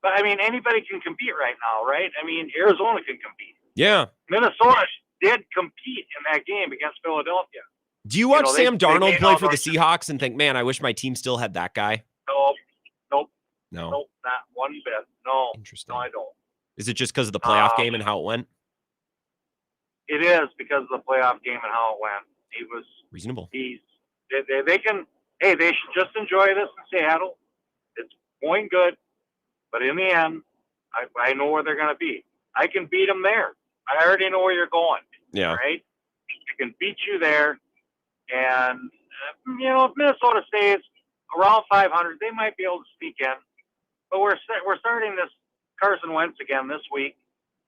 But I mean, anybody can compete right now, right? I mean, Arizona can compete. Yeah. Minnesota did compete in that game against Philadelphia. Do you watch Sam Darnold play for the those- Seahawks and think, man, I wish my team still had that guy? Nope, No. not one bit. No, Interesting. no, I don't. Is it just because of the playoff game and how it went? It is because of the playoff game and how it went. He was reasonable. They can. Hey, they should just enjoy this in Seattle. It's going good, but in the end, I know where they're going to be. I can beat them there. I already know where you're going. Yeah. Right. I can beat you there, and if Minnesota stays around 500, they might be able to sneak in. But we're starting this Carson Wentz again this week.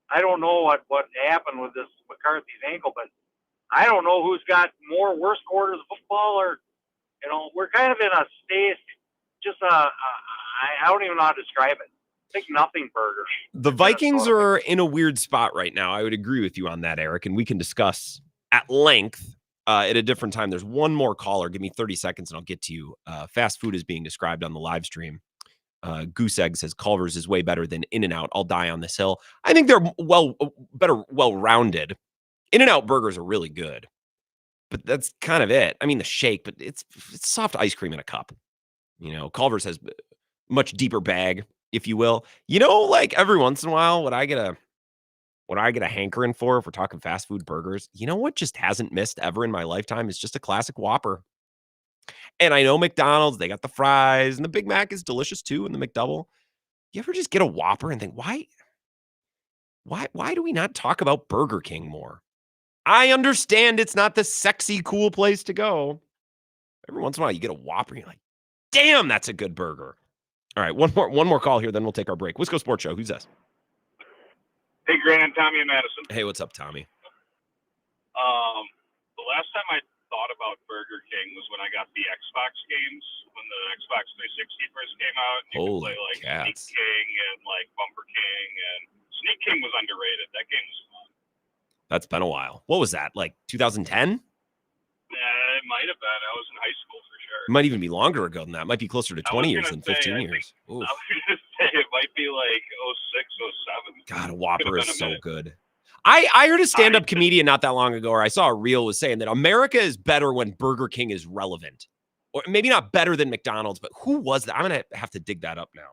I don't know what happened with this McCarthy's ankle, but I don't know who's got more worse quarters of football, or we're kind of in a state, just I don't even know how to describe it. Think nothing burger. The Vikings are in a weird spot right now. I would agree with you on that, Eric, and we can discuss at length at a different time. There's one more caller. Give me 30 seconds and I'll get to you. Fast food is being described on the live stream. Goose Egg says Culver's is way better than In-N-Out. I'll die on this hill. I think they're well-rounded. In-N-Out burgers are really good, but that's kind of it. I mean, the shake, but it's soft ice cream in a cup. Culver's has much deeper bag, if you will. Like every once in a while, what I get a hankering for, if we're talking fast food burgers, what just hasn't missed ever in my lifetime is just a classic Whopper. And I know McDonald's, they got the fries, and the Big Mac is delicious too, and the McDouble. You ever just get a Whopper and think, why do we not talk about Burger King more? I understand it's not the sexy, cool place to go. Every once in a while, you get a Whopper, and you're like, damn, that's a good burger. All right, one more call here, then we'll take our break. Wisco Sports Show, who's this? Hey, Grant, Tommy and Madison. Hey, what's up, Tommy? The last time I thought about Burger King was when I got the Xbox games, when the Xbox 360 first came out. And you could play like Sneak King and like Bumper King, and Sneak King was underrated. That game was fun. That's been a while. What was that, like 2010? It might have been. I was in high school for sure. It might even be longer ago than that. It might be closer to 20 years than 15 years. I was going to say it might be like 06, 07. God, a Whopper is so good. I heard a stand-up comedian not that long ago, or I saw a reel was saying that America is better when Burger King is relevant. Or maybe not better than McDonald's, but who was that? I'm going to have to dig that up now.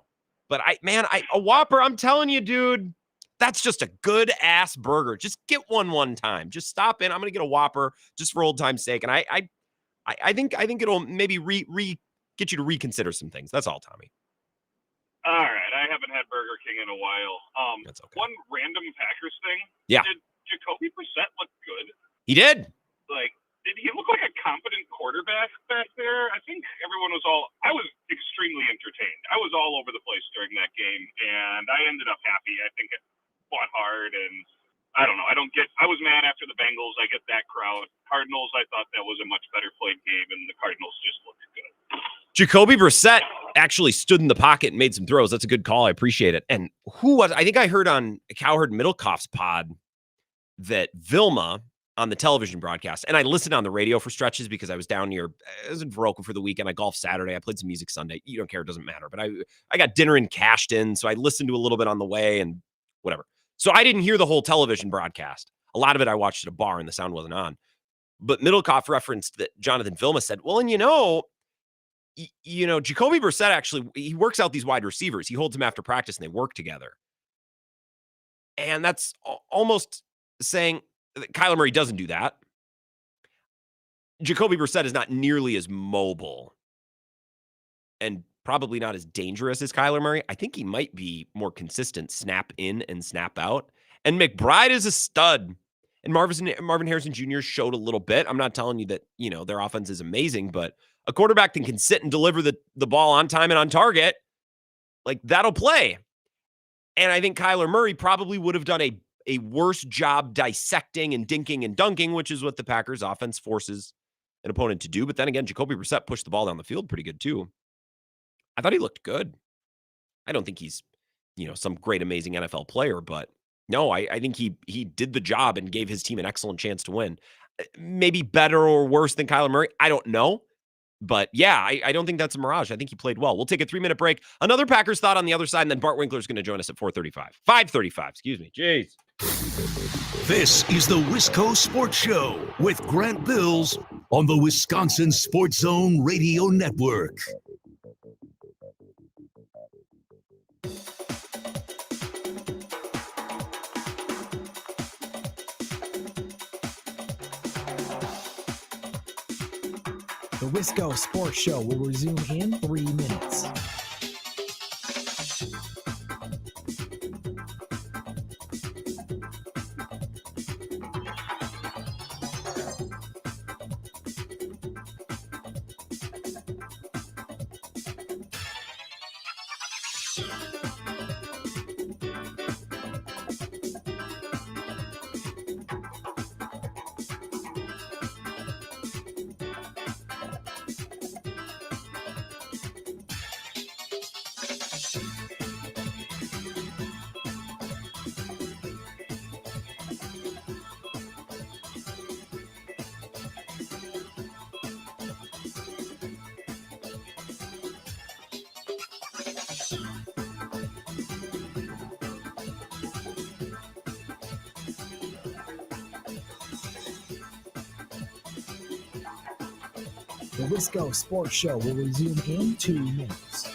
But a Whopper, I'm telling you, dude, that's just a good-ass burger. Just get one time. Just stop in. I'm going to get a Whopper just for old time's sake. And I think it'll maybe get you to reconsider some things. That's all, Tommy. All right, I haven't had Burger King in a while. That's okay. One random Packers thing. Yeah. Did Jacoby Brissett look good? He did. Like, did he look like a competent quarterback back there? I think everyone was I was extremely entertained. I was all over the place during that game, and I ended up happy. I think it fought hard, and I don't know. I was mad after the Bengals. I get that crowd. Cardinals, I thought that was a much better played game, and the Cardinals just looked good. Jacoby Brissett actually stood in the pocket and made some throws. That's a good call. I appreciate it. And I think I heard on Cowherd Middlecoff's pod that Vilma on the television broadcast, and I listened on the radio for stretches because I was down near, I was in Viroqua for the weekend. I golfed Saturday. I played some music Sunday. You don't care. It doesn't matter. But I got dinner in Cashton, so I listened to a little bit on the way and whatever. So I didn't hear the whole television broadcast. A lot of it I watched at a bar and the sound wasn't on. But Middlecoff referenced that Jonathan Vilma said, well, and Jacoby Brissett actually, he works out these wide receivers. He holds them after practice and they work together. And that's almost saying that Kyler Murray doesn't do that. Jacoby Brissett is not nearly as mobile and probably not as dangerous as Kyler Murray. I think he might be more consistent snap in and snap out. And McBride is a stud. And Marvin Harrison Jr. showed a little bit. I'm not telling you that, their offense is amazing, but a quarterback that can sit and deliver the ball on time and on target, like that'll play. And I think Kyler Murray probably would have done a worse job dissecting and dinking and dunking, which is what the Packers offense forces an opponent to do. But then again, Jacoby Brissett pushed the ball down the field pretty good too. I thought he looked good. I don't think he's, some great, amazing NFL player, but no, I think he did the job and gave his team an excellent chance to win. Maybe better or worse than Kyler Murray. I don't know. But yeah, I don't think that's a mirage. I think he played well. We'll take a 3-minute break. Another Packers thought on the other side, and then Bart Winkler is going to join us at 5:35, excuse me. Jeez. This is the Wisco Sports Show with Grant Bills on the Wisconsin Sports Zone Radio Network. The Wisco Sports Show will resume in 3 minutes. The Wisco Sports Show will resume in 2 minutes.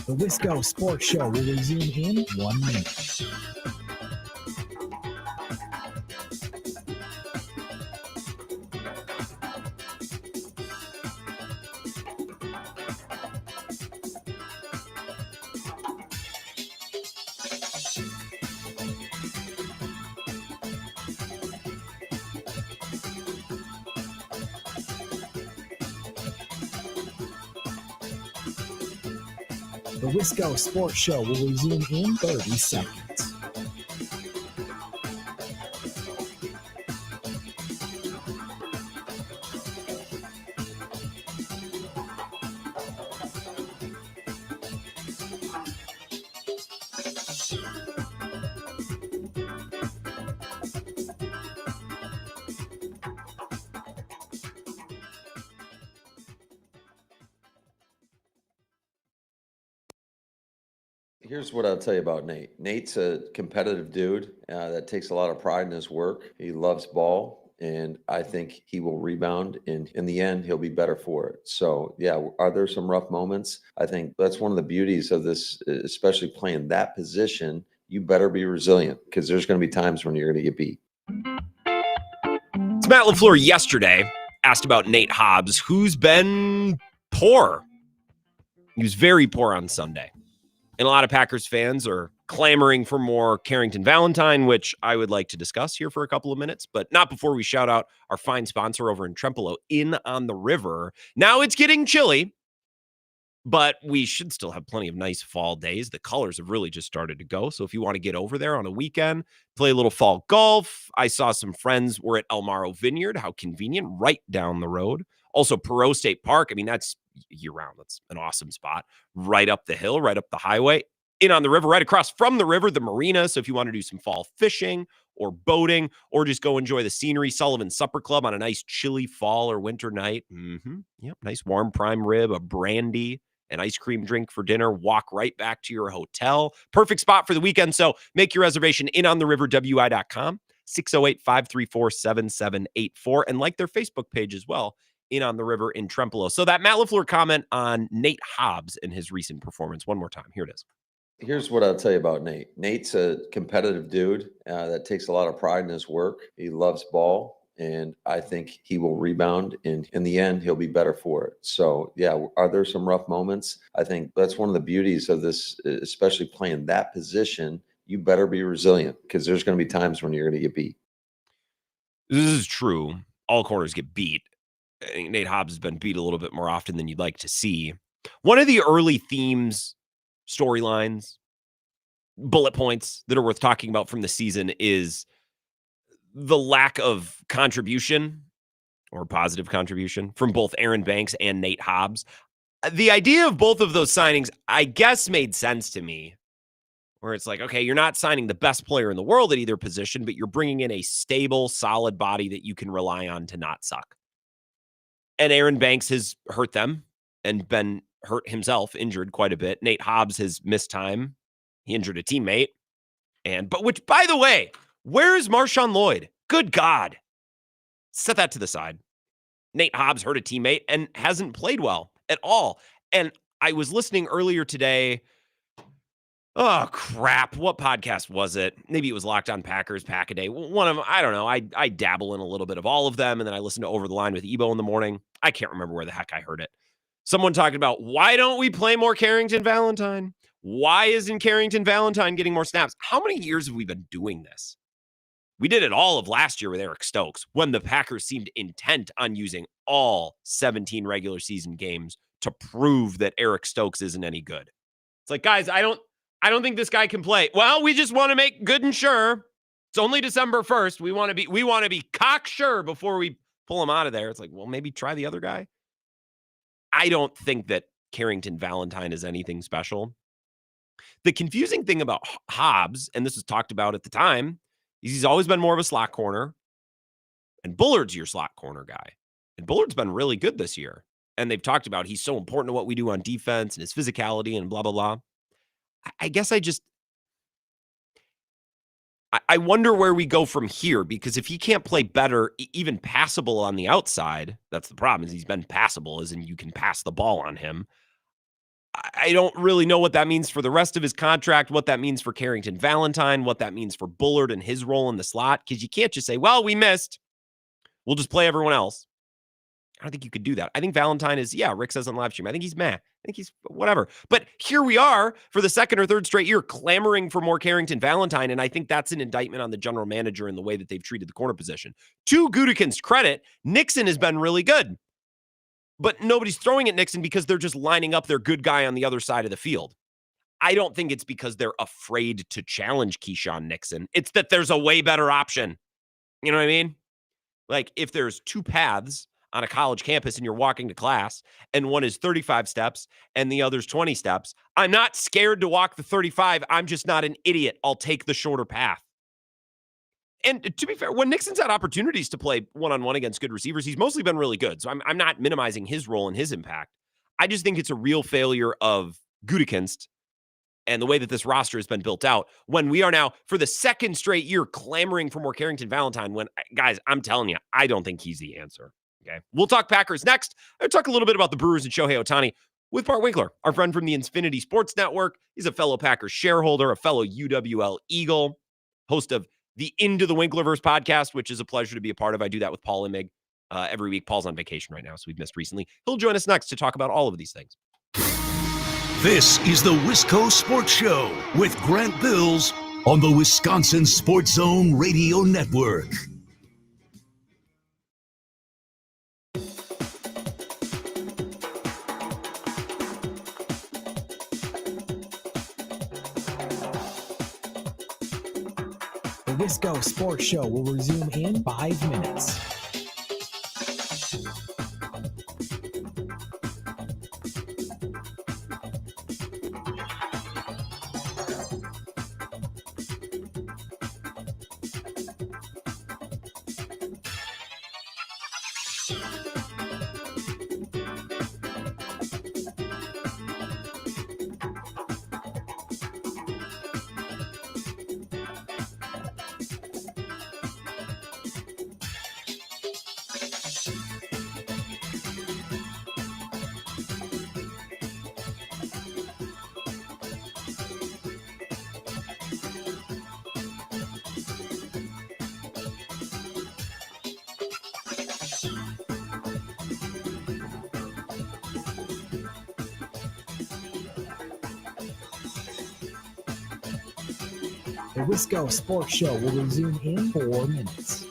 The Wisco Sports Show will resume in 1 minute. The Wisco Sports Show will resume in 30 seconds. Here's what I'll tell you about Nate. Nate's a competitive dude that takes a lot of pride in his work. He loves ball, and I think he will rebound, and in the end, he'll be better for it. So, yeah, are there some rough moments? I think that's one of the beauties of this, especially playing that position. You better be resilient because there's going to be times when you're going to get beat. It's Matt LaFleur yesterday asked about Nate Hobbs, who's been poor. He was very poor on Sunday. And a lot of Packers fans are clamoring for more Carrington Valentine, which I would like to discuss here for a couple of minutes, but not before we shout out our fine sponsor over in Trempealeau, Inn on the River. Now it's getting chilly, but we should still have plenty of nice fall days. The colors have really just started to go. So if you want to get over there on a weekend, play a little fall golf. I saw some friends were at El Morro Vineyard. How convenient, right down the road. Also, Perot State Park. I mean, that's year-round. That's an awesome spot. Right up the hill, right up the highway. In on the river, right across from the river, the marina. So if you want to do some fall fishing or boating or just go enjoy the scenery, Sullivan Supper Club on a nice chilly fall or winter night. Yep, nice warm prime rib, a brandy, an ice cream drink for dinner, walk right back to your hotel. Perfect spot for the weekend. So make your reservation inontheriverwi.com, 608-534-7784, and like their Facebook page as well, In on the River in Trempealeau. So that Matt LaFleur comment on Nate Hobbs and his recent performance, one more time. Here it is. Here's what I'll tell you about Nate. Nate's a competitive dude that takes a lot of pride in his work. He loves ball, and I think he will rebound, and in the end, he'll be better for it. So, yeah, are there some rough moments? I think that's one of the beauties of this, especially playing that position. You better be resilient because there's going to be times when you're going to get beat. This is true. All corners get beat. I think Nate Hobbs has been beat a little bit more often than you'd like to see. One of the early themes, storylines, bullet points that are worth talking about from the season is the lack of contribution or positive contribution from both Aaron Banks and Nate Hobbs. The idea of both of those signings, I guess, made sense to me, where it's like, okay, you're not signing the best player in the world at either position, but you're bringing in a stable, solid body that you can rely on to not suck. And Aaron Banks has hurt them and been hurt himself, injured quite a bit. Nate Hobbs has missed time. He injured a teammate. But which, by the way, where is Marshawn Lloyd? Good God. Set that to the side. Nate Hobbs hurt a teammate and hasn't played well at all. And I was listening earlier today. Oh, crap. What podcast was it? Maybe it was Locked On Packers, Pack-A-Day. One of them, I don't know. I dabble in a little bit of all of them, and then I listen to Over the Line with Ebo in the morning. I can't remember where the heck I heard it. Someone talking about, why don't we play more Carrington Valentine? Why isn't Carrington Valentine getting more snaps? How many years have we been doing this? We did it all of last year with Eric Stokes when the Packers seemed intent on using all 17 regular season games to prove that Eric Stokes isn't any good. It's like, guys, I don't think this guy can play. Well, we just want to make good and sure. It's only December 1st. We want to be cocksure before we pull him out of there. It's like, well, maybe try the other guy. I don't think that Carrington Valentine is anything special. The confusing thing about Hobbs, and this was talked about at the time, is he's always been more of a slot corner, and Bullard's your slot corner guy. And Bullard's been really good this year. And they've talked about he's so important to what we do on defense and his physicality and blah, blah, blah. I guess I wonder where we go from here, because if he can't play better, even passable on the outside, that's the problem, is he's been passable, as in you can pass the ball on him. I don't really know what that means for the rest of his contract, what that means for Carrington Valentine, what that means for Bullard and his role in the slot, because you can't just say, well, we missed. We'll just play everyone else. I don't think you could do that. I think Valentine is, Rick says on live stream, I think he's meh. I think he's whatever. But here we are for the second or third straight year clamoring for more Carrington Valentine, and I think that's an indictment on the general manager and the way that they've treated the corner position. To Gutekunst's credit, Nixon has been really good. But nobody's throwing at Nixon because they're just lining up their good guy on the other side of the field. I don't think it's because they're afraid to challenge Keyshawn Nixon. It's that there's a way better option. You know what I mean? Like, if there's two paths on a college campus and you're walking to class and one is 35 steps and the other's 20 steps, I'm not scared to walk the 35. I'm just not an idiot. I'll take the shorter path. And to be fair, when Nixon's had opportunities to play one-on-one against good receivers, he's mostly been really good. So I'm not minimizing his role and his impact. I just think it's a real failure of Gutekunst and the way that this roster has been built out when we are now, for the second straight year, clamoring for more Carrington Valentine, when, guys, I'm telling you, I don't think he's the answer. Okay, we'll talk Packers next. I'll talk a little bit about the Brewers and Shohei Ohtani with Bart Winkler, our friend from the Infinity Sports Network. He's a fellow Packers shareholder, a fellow UWL Eagle, host of the Into the Winklerverse podcast, which is a pleasure to be a part of. I do that with Paul Imig every week. Paul's on vacation right now, so we've missed recently. He'll join us next to talk about all of these things. This is the Wisco Sports Show with Grant Bills on the Wisconsin Sports Zone Radio Network. Wisco Sports Show will resume in 5 minutes. The Wisco Sports Show will resume in 4 minutes.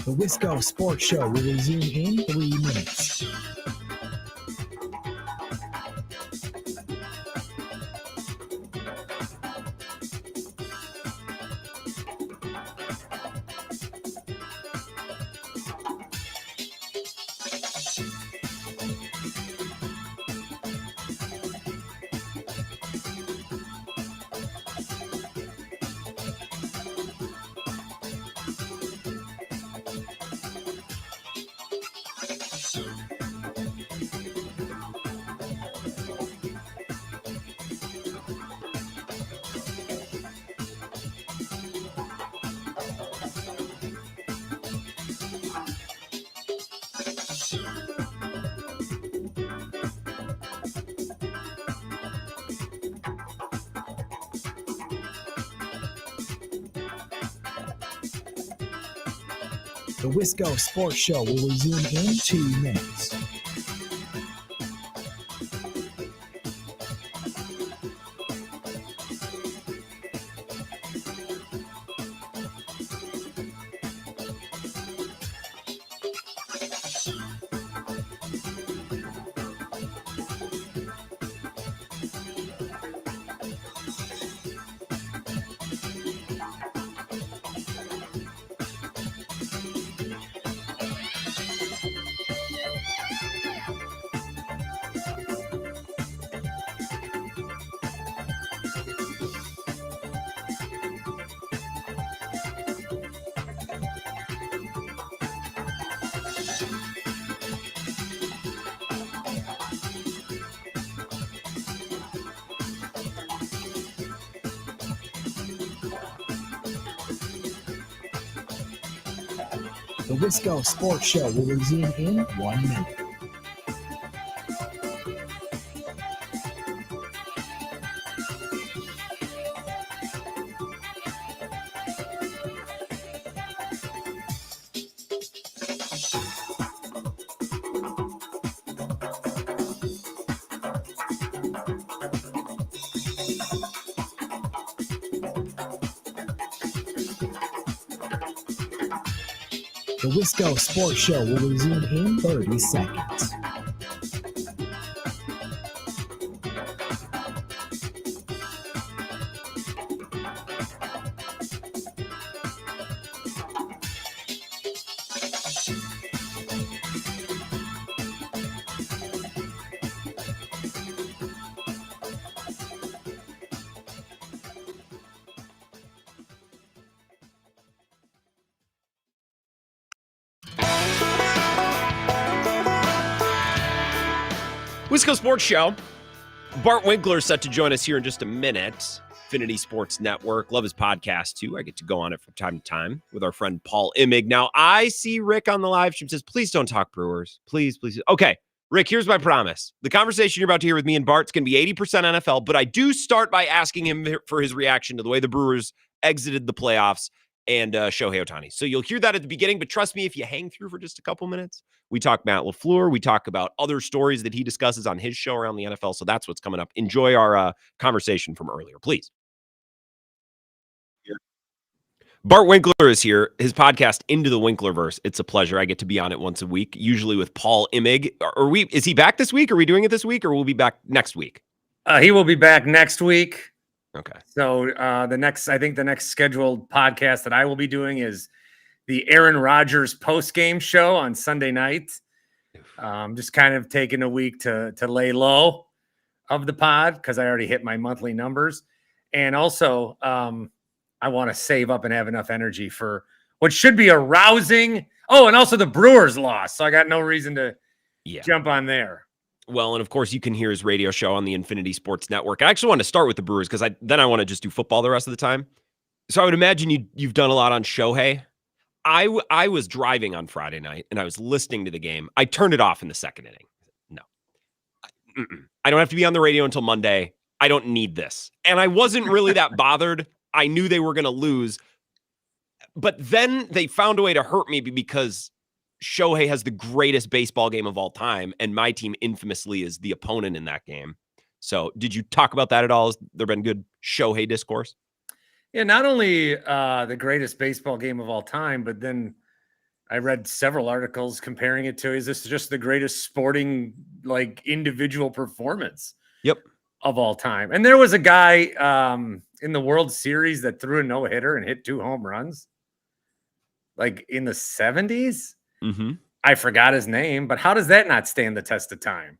The Wisco Sports Show will resume in 3 minutes. The Wisco Sports Show will resume in 2 minutes. The Wisco Sports Show will resume in 1 minute. The Wisco Sports Show will resume in 30 seconds. Wisco Sports Show. Bart Winkler is set to join us here in just a minute. Infinity Sports Network. Love his podcast, too. I get to go on it from time to time with our friend Paul Immig. Now, I see Rick on the live stream says, please don't talk Brewers. Please, please. Okay, Rick, here's my promise. The conversation you're about to hear with me and Bart's going to be 80% NFL, but I do start by asking him for his reaction to the way the Brewers exited the playoffs and Shohei Ohtani. So you'll hear that at the beginning, but trust me, if you hang through for just a couple minutes, we talk Matt LaFleur. We talk about other stories that he discusses on his show around the NFL. So that's what's coming up. Enjoy our conversation from earlier, please. Bart Winkler is here. His podcast, Into the Winklerverse. It's a pleasure. I get to be on it once a week, usually with Paul Immig. Is he back this week? Are we doing it this week, or will we be back next week? He will be back next week. Okay. So the next scheduled podcast that I will be doing is the Aaron Rodgers post-game show on Sunday night. Just kind of taking a week to lay low of the pod because I already hit my monthly numbers. And also, I want to save up and have enough energy for what should be a rousing. Oh, and also the Brewers lost. So I got no reason to jump on there. Well, and of course, you can hear his radio show on the Infinity Sports Network. I actually want to start with the Brewers because I want to just do football the rest of the time. So I would imagine you've done a lot on Shohei. I was driving on Friday night and I was listening to the game. I turned it off in the second inning. No. I don't have to be on the radio until Monday. I don't need this. And I wasn't really that bothered. I knew they were going to lose. But then they found a way to hurt me because Shohei has the greatest baseball game of all time, and my team infamously is the opponent in that game. So did you talk about that at all? Has there been good Shohei discourse? Yeah, not only the greatest baseball game of all time, but then I read several articles comparing it to, is this just the greatest sporting, like, individual performance of all time? And there was a guy in the World Series that threw a no-hitter and hit 2 home runs, like in the 70s. Mm-hmm. I forgot his name, but how does that not stand the test of time?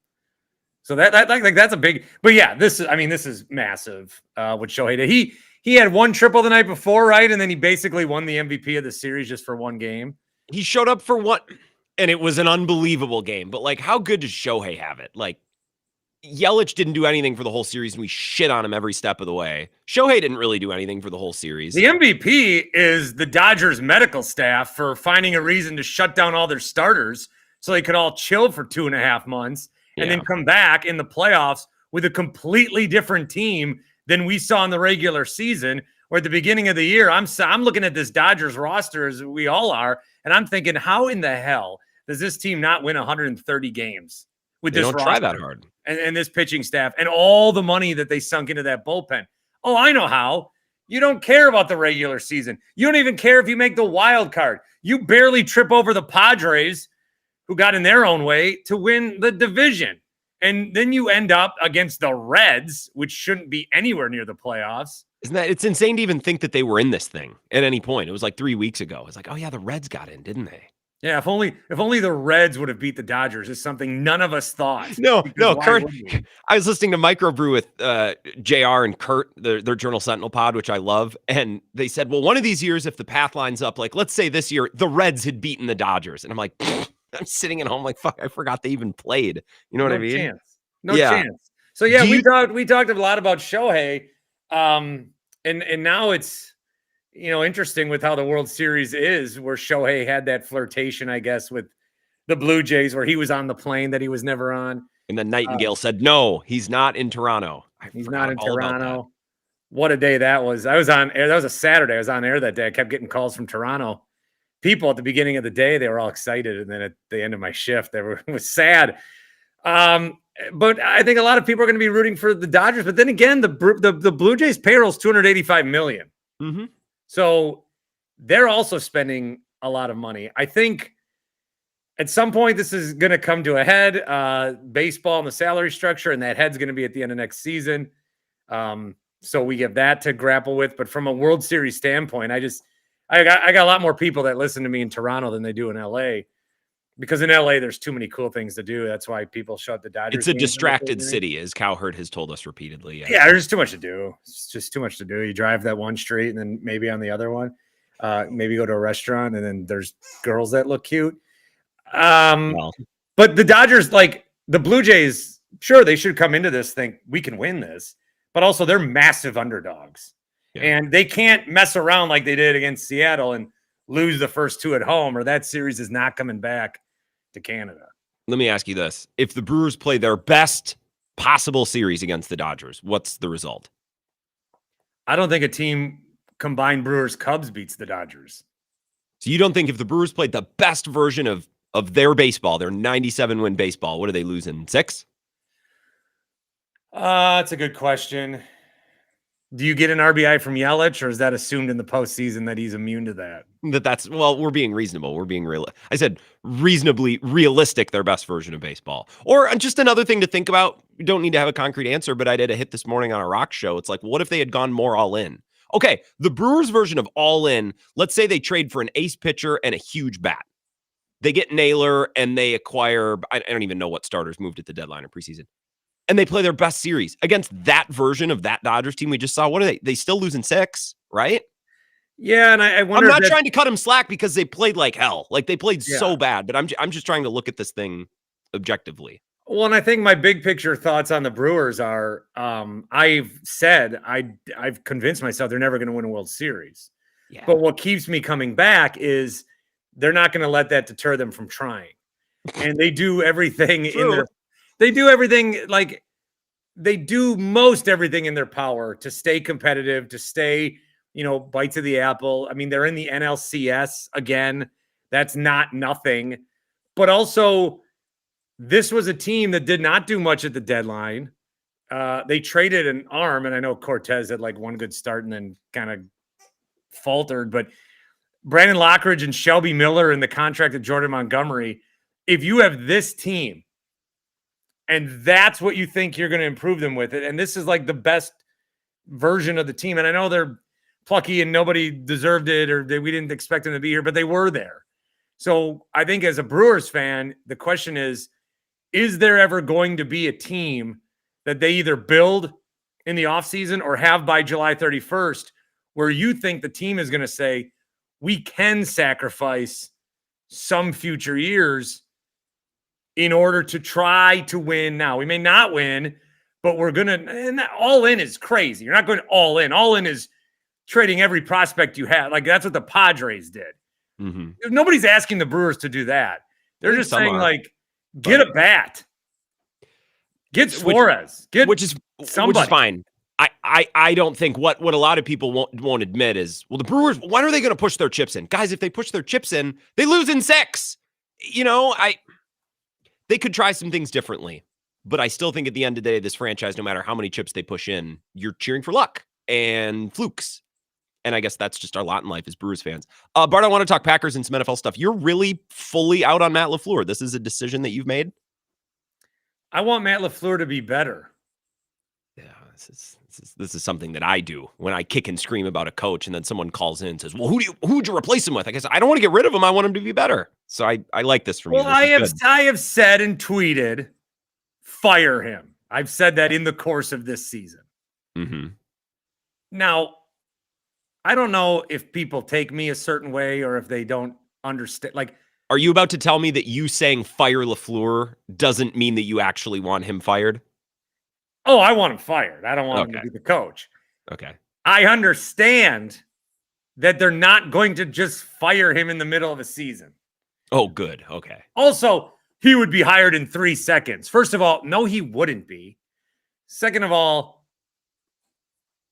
So that's a big, but yeah, this is massive. With Shohei, he had 1 triple the night before, right? And then he basically won the MVP of the series just for 1 game. He showed up for 1, and it was an unbelievable game. But like, how good does Shohei have it? Like, Yelich didn't do anything for the whole series, and we shit on him every step of the way. Shohei didn't really do anything for the whole series. The MVP is the Dodgers medical staff for finding a reason to shut down all their starters so they could all chill for 2.5 months and then come back in the playoffs with a completely different team than we saw in the regular season. Where at the beginning of the year, I'm looking at this Dodgers roster, as we all are, and I'm thinking, how in the hell does this team not win 130 games with They this don't roster? try that hard. And this pitching staff and all the money that they sunk into that bullpen. Oh, I know how. You don't care about the regular season. You don't even care if you make the wild card. You barely trip over the Padres, who got in their own way to win the division. And then you end up against the Reds, which shouldn't be anywhere near the playoffs. It's insane to even think that they were in this thing at any point. It was like 3 weeks ago. It's like, oh yeah, the Reds got in, didn't they? Yeah, if only the Reds would have beat the Dodgers is something none of us thought. No, Kurt. would we? I was listening to Microbrew with JR and Kurt, their Journal Sentinel pod, which I love. And they said, well, one of these years, if the path lines up, like, let's say this year, the Reds had beaten the Dodgers. And I'm like, I'm sitting at home like, fuck, I forgot they even played. You know what I mean? No chance. So yeah, we talked a lot about Shohei. And now it's, interesting with how the World Series is, where Shohei had that flirtation, I guess, with the Blue Jays, where he was on the plane that he was never on. And then Nightingale said, no, he's not in Toronto. He's not in Toronto. What a day that was. I was on air. That was a Saturday. I was on air that day. I kept getting calls from Toronto people at the beginning of the day. They were all excited. And then at the end of my shift, it was sad. But I think a lot of people are going to be rooting for the Dodgers. But then again, the Blue Jays payroll is $285 million. Mm-hmm. So they're also spending a lot of money. I think at some point this is going to come to a head. Baseball and the salary structure, and that head's going to be at the end of next season. So we have that to grapple with. But from a World Series standpoint, I got a lot more people that listen to me in Toronto than they do in LA. Because in LA, there's too many cool things to do. That's why people shut the Dodgers. It's a distracted city, as Cowherd has told us repeatedly. Yeah, there's too much to do. It's just too much to do. You drive that one street and then maybe on the other one, maybe go to a restaurant and then there's girls that look cute. But the Dodgers, like the Blue Jays, sure, they should come into this think we can win this, but also they're massive underdogs. Yeah. And they can't mess around like they did against Seattle and lose the first 2 at home, or that series is not coming back to Canada. Let me ask you this. If the Brewers play their best possible series against the Dodgers, what's the result? I don't think a team combined Brewers-Cubs beats the Dodgers. So you don't think if the Brewers played the best version of their baseball, their 97-win baseball, what do they lose in 6? That's a good question. Do you get an RBI from Yelich, or is that assumed in the postseason that he's immune to that? We're being reasonable. We're being real. I said reasonably realistic, their best version of baseball. Or just another thing to think about. You don't need to have a concrete answer, but I did a hit this morning on a rock show. It's like, what if they had gone more all in? Okay, the Brewers version of all in, let's say they trade for an ace pitcher and a huge bat. They get Naylor and they acquire, I don't even know what starters moved at the deadline or preseason. And they play their best series against that version of that Dodgers team we just saw. What are they? They still lose in 6, right? Yeah, and I wonder. I'm not trying to cut them slack because they played like hell. Like they played so bad, but I'm just trying to look at this thing objectively. Well, and I think my big picture thoughts on the Brewers are, I've said I've convinced myself they're never going to win a World Series. Yeah. But what keeps me coming back is they're not going to let that deter them from trying, and they do everything in their. They do everything, like they do most everything in their power to stay competitive, to stay, bites of the apple. I mean, they're in the NLCS again. That's not nothing. But also, this was a team that did not do much at the deadline. They traded an arm, and I know Cortez had like one good start and then kind of faltered. But Brandon Lockridge and Shelby Miller and the contract of Jordan Montgomery, if you have this team, and that's what you think you're going to improve them with it. And this is like the best version of the team. And I know they're plucky and nobody deserved it or we didn't expect them to be here, but they were there. So I think as a Brewers fan, the question is there ever going to be a team that they either build in the offseason or have by July 31st where you think the team is going to say, we can sacrifice some future years in order to try to win now. We may not win, but we're going to – and all in is crazy. You're not going all in. All in is trading every prospect you have. Like, that's what the Padres did. Mm-hmm. Nobody's asking the Brewers to do that. They're just saying, get a bat. Get Suarez. Which is fine. I don't think what a lot of people won't admit is, well, the Brewers, when are they going to push their chips in? Guys, if they push their chips in, they lose in 6. They could try some things differently, but I still think at the end of the day, this franchise, no matter how many chips they push in, you're cheering for luck and flukes. And I guess that's just our lot in life as Brewers fans. Bart, I want to talk Packers and some NFL stuff. You're really fully out on Matt LaFleur. This is a decision that you've made? I want Matt LaFleur to be better. Yeah, this is something that I do when I kick and scream about a coach and then someone calls in and says, well, who'd you replace him with? I guess I don't want to get rid of him. I want him to be better. So I like this from you. Well, I have said and tweeted, fire him. I've said that in the course of this season. Mm-hmm. Now, I don't know if people take me a certain way or if they don't understand. Like, are you about to tell me that you saying fire LaFleur doesn't mean that you actually want him fired? Oh, I want him fired. I don't want him to be the coach. Okay. I understand that they're not going to just fire him in the middle of a season. Oh, good. Okay. Also, he would be hired in 3 seconds. First of all, no, he wouldn't be. Second of all,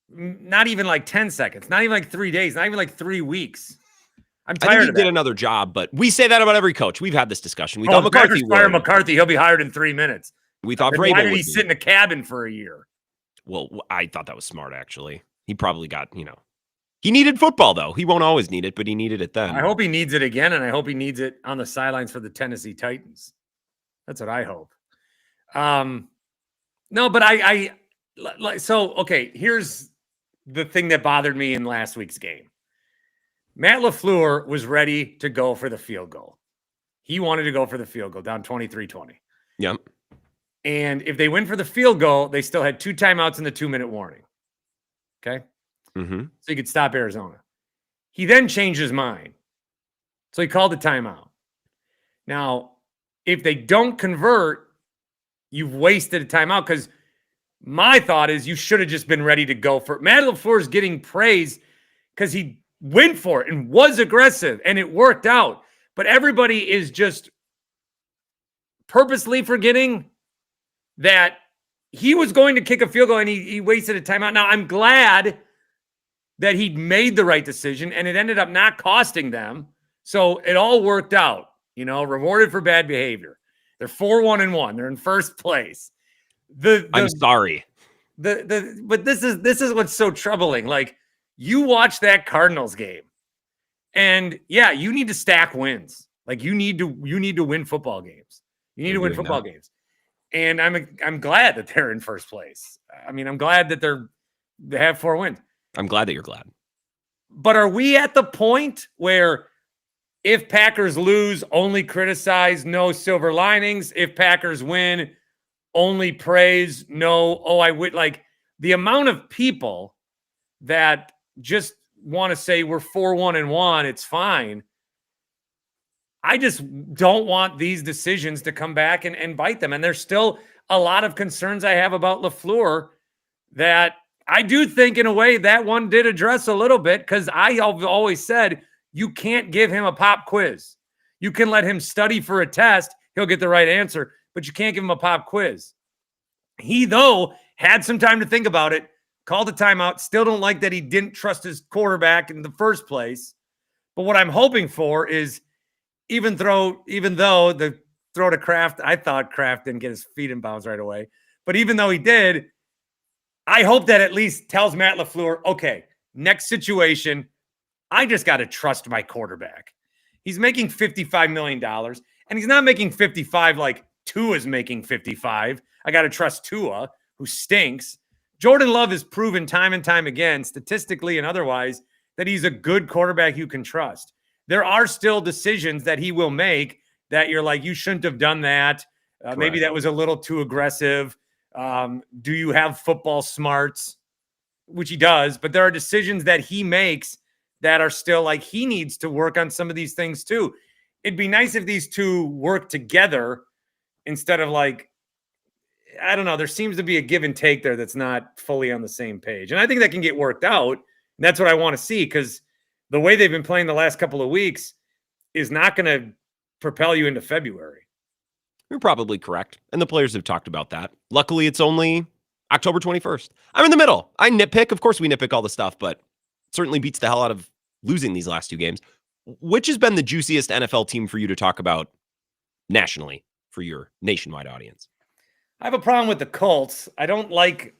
not even like 10 seconds, not even like 3 days, not even like 3 weeks. I'm tired of that. He did another job, but we say that about every coach. We've had this discussion. We thought McCarthy would. Fire McCarthy. He'll be hired in 3 minutes. We thought Vrabel why did he sit in a cabin for a year? Well, I thought that was smart, actually. He probably got, he needed football, though. He won't always need it, but he needed it then. I hope he needs it again, and I hope he needs it on the sidelines for the Tennessee Titans. That's what I hope. No, but so, okay, here's the thing that bothered me in last week's game. Matt LaFleur was ready to go for the field goal. He wanted to go for the field goal, down 23-20. Yep. And if they went for the field goal, they still had 2 timeouts and the 2-minute warning. Okay? Mm-hmm. So he could stop Arizona. He then changed his mind. So he called the timeout. Now, if they don't convert, you've wasted a timeout, because my thought is you should have just been ready to go for it. Matt LaFleur is getting praise because he went for it and was aggressive and it worked out. But everybody is just purposely forgetting that he was going to kick a field goal and he wasted a timeout. Now, I'm glad that he made the right decision and it ended up not costing them. So it all worked out, rewarded for bad behavior. They're 4-1-1. They're in first place. I'm sorry. But this is what's so troubling. Like, you watch that Cardinals game, and yeah, you need to stack wins. Like, you need to win football games. You need to win football games. And I'm glad that they're in first place. I mean, I'm glad that they have 4 wins. I'm glad that you're glad. But are we at the point where if Packers lose, only criticize, no silver linings? If Packers win, only praise, no, I would, like, the amount of people that just want to say we're 4-1-1, it's fine. I just don't want these decisions to come back and bite them. And there's still a lot of concerns I have about LaFleur that I do think in a way that one did address a little bit, because I have always said you can't give him a pop quiz. You can let him study for a test. He'll get the right answer, but you can't give him a pop quiz. He, though, had some time to think about it, called a timeout. Still don't like that he didn't trust his quarterback in the first place. But what I'm hoping for is, even though the throw to Kraft, I thought Kraft didn't get his feet in bounds right away. But even though he did, I hope that at least tells Matt LaFleur, okay, next situation, I just got to trust my quarterback. He's making $55 million, and he's not making 55 like Tua's making 55. I got to trust Tua, who stinks. Jordan Love has proven time and time again, statistically and otherwise, that he's a good quarterback you can trust. There are still decisions that he will make that you're like, you shouldn't have done that. Maybe that was a little too aggressive. Do you have football smarts? Which he does, but there are decisions that he makes that are still like, he needs to work on some of these things too. It'd be nice if these two work together instead of like, I don't know, there seems to be a give and take there that's not fully on the same page. And I think that can get worked out. And that's what I want to see, because the way they've been playing the last couple of weeks is not going to propel you into February. You're probably correct. And the players have talked about that. Luckily, it's only October 21st. I'm in the middle. I nitpick. Of course, we nitpick all the stuff, but it certainly beats the hell out of losing these last 2 games. Which has been the juiciest NFL team for you to talk about nationally for your nationwide audience? I have a problem with the Colts. I don't like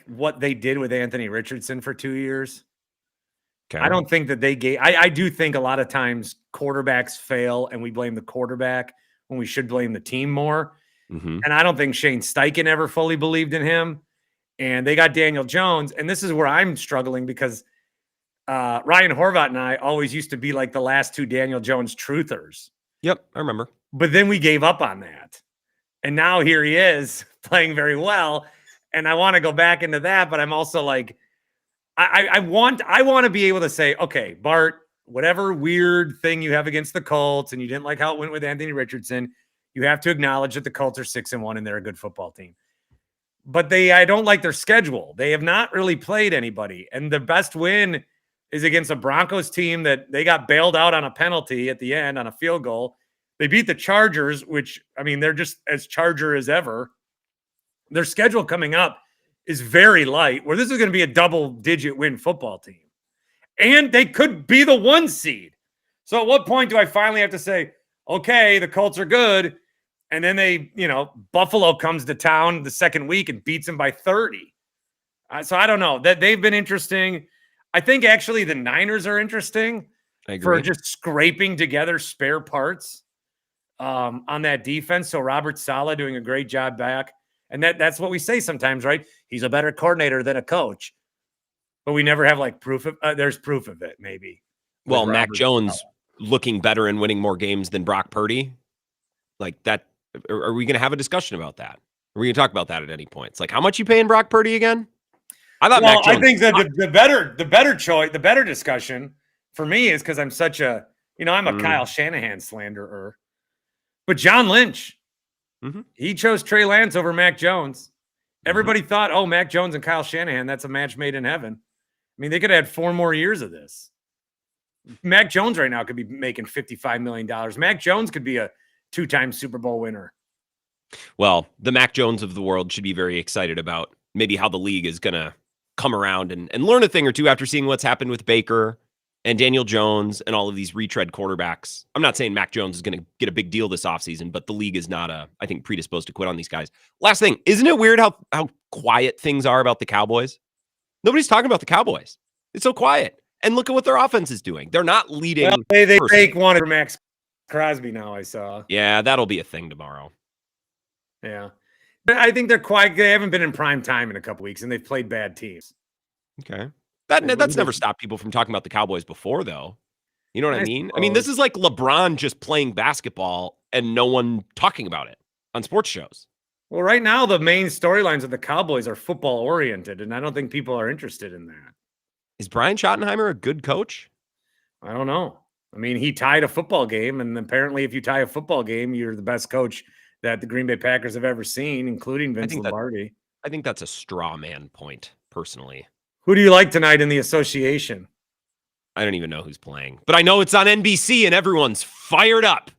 what they did with Anthony Richardson for 2 years. Okay. I don't think that they gave. I do think a lot of times quarterbacks fail and we blame the quarterback when we should blame the team more. Mm-hmm. And I don't think Shane Steichen ever fully believed in him. And they got Daniel Jones. And this is where I'm struggling, because Ryan Horvath and I always used to be like the last 2 Daniel Jones truthers. Yep, I remember. But then we gave up on that. And now here he is playing very well. And I want to go back into that, but I'm also like, I want to be able to say, okay, Bart, whatever weird thing you have against the Colts and you didn't like how it went with Anthony Richardson, you have to acknowledge that the Colts are 6-1 and they're a good football team. But I don't like their schedule. They have not really played anybody. And the best win is against a Broncos team that they got bailed out on a penalty at the end on a field goal. They beat the Chargers, which, I mean, they're just as Charger as ever. Their schedule coming up is very light, where this is going to be a double-digit win football team. And they could be the 1 seed. So at what point do I finally have to say, okay, the Colts are good, and then Buffalo comes to town the second week and beats them by 30. So I don't know. That they've been interesting. I think actually the Niners are interesting for just scraping together spare parts on that defense. So Robert Saleh doing a great job back. And that's what we say sometimes, right? He's a better coordinator than a coach. But we never have like proof of there's proof of it, maybe. Well, Mac Jones looking better and winning more games than Brock Purdy. Like that. Are we going to have a discussion about that? Are we going to talk about that at any point? It's like, how much you paying Brock Purdy again? I thought Mac Jones. I think that the better choice, the better discussion for me is because I'm such a, I'm a Kyle Shanahan slanderer. But John Lynch, He chose Trey Lance over Mac Jones. Everybody thought, oh, Mac Jones and Kyle Shanahan, that's a match made in heaven. I mean, they could have had 4 more years of this. Mac Jones right now could be making $55 million. Mac Jones could be a 2-time Super Bowl winner. Well, the Mac Jones of the world should be very excited about maybe how the league is going to come around and learn a thing or two after seeing what's happened with Baker and Daniel Jones and all of these retread quarterbacks. I'm not saying Mac Jones is going to get a big deal this offseason, but the league is not, I think, predisposed to quit on these guys. Last thing, isn't it weird how quiet things are about the Cowboys? Nobody's talking about the Cowboys. It's so quiet. And look at what their offense is doing. They're not leading. Well, they take one for Max Crosby now, I saw. Yeah, that'll be a thing tomorrow. Yeah. I think they're quiet. They haven't been in prime time in a couple weeks, and they've played bad teams. Okay. That's never stopped people from talking about the Cowboys before, though. You know what I mean? I mean, this is like LeBron just playing basketball and no one talking about it on sports shows. Well, right now, the main storylines of the Cowboys are football-oriented, and I don't think people are interested in that. Is Brian Schottenheimer a good coach? I don't know. I mean, he tied a football game, and apparently if you tie a football game, you're the best coach that the Green Bay Packers have ever seen, including Vince Lombardi. I think that's a straw man point, personally. Who do you like tonight in the association? I don't even know who's playing, but I know it's on NBC and everyone's fired up.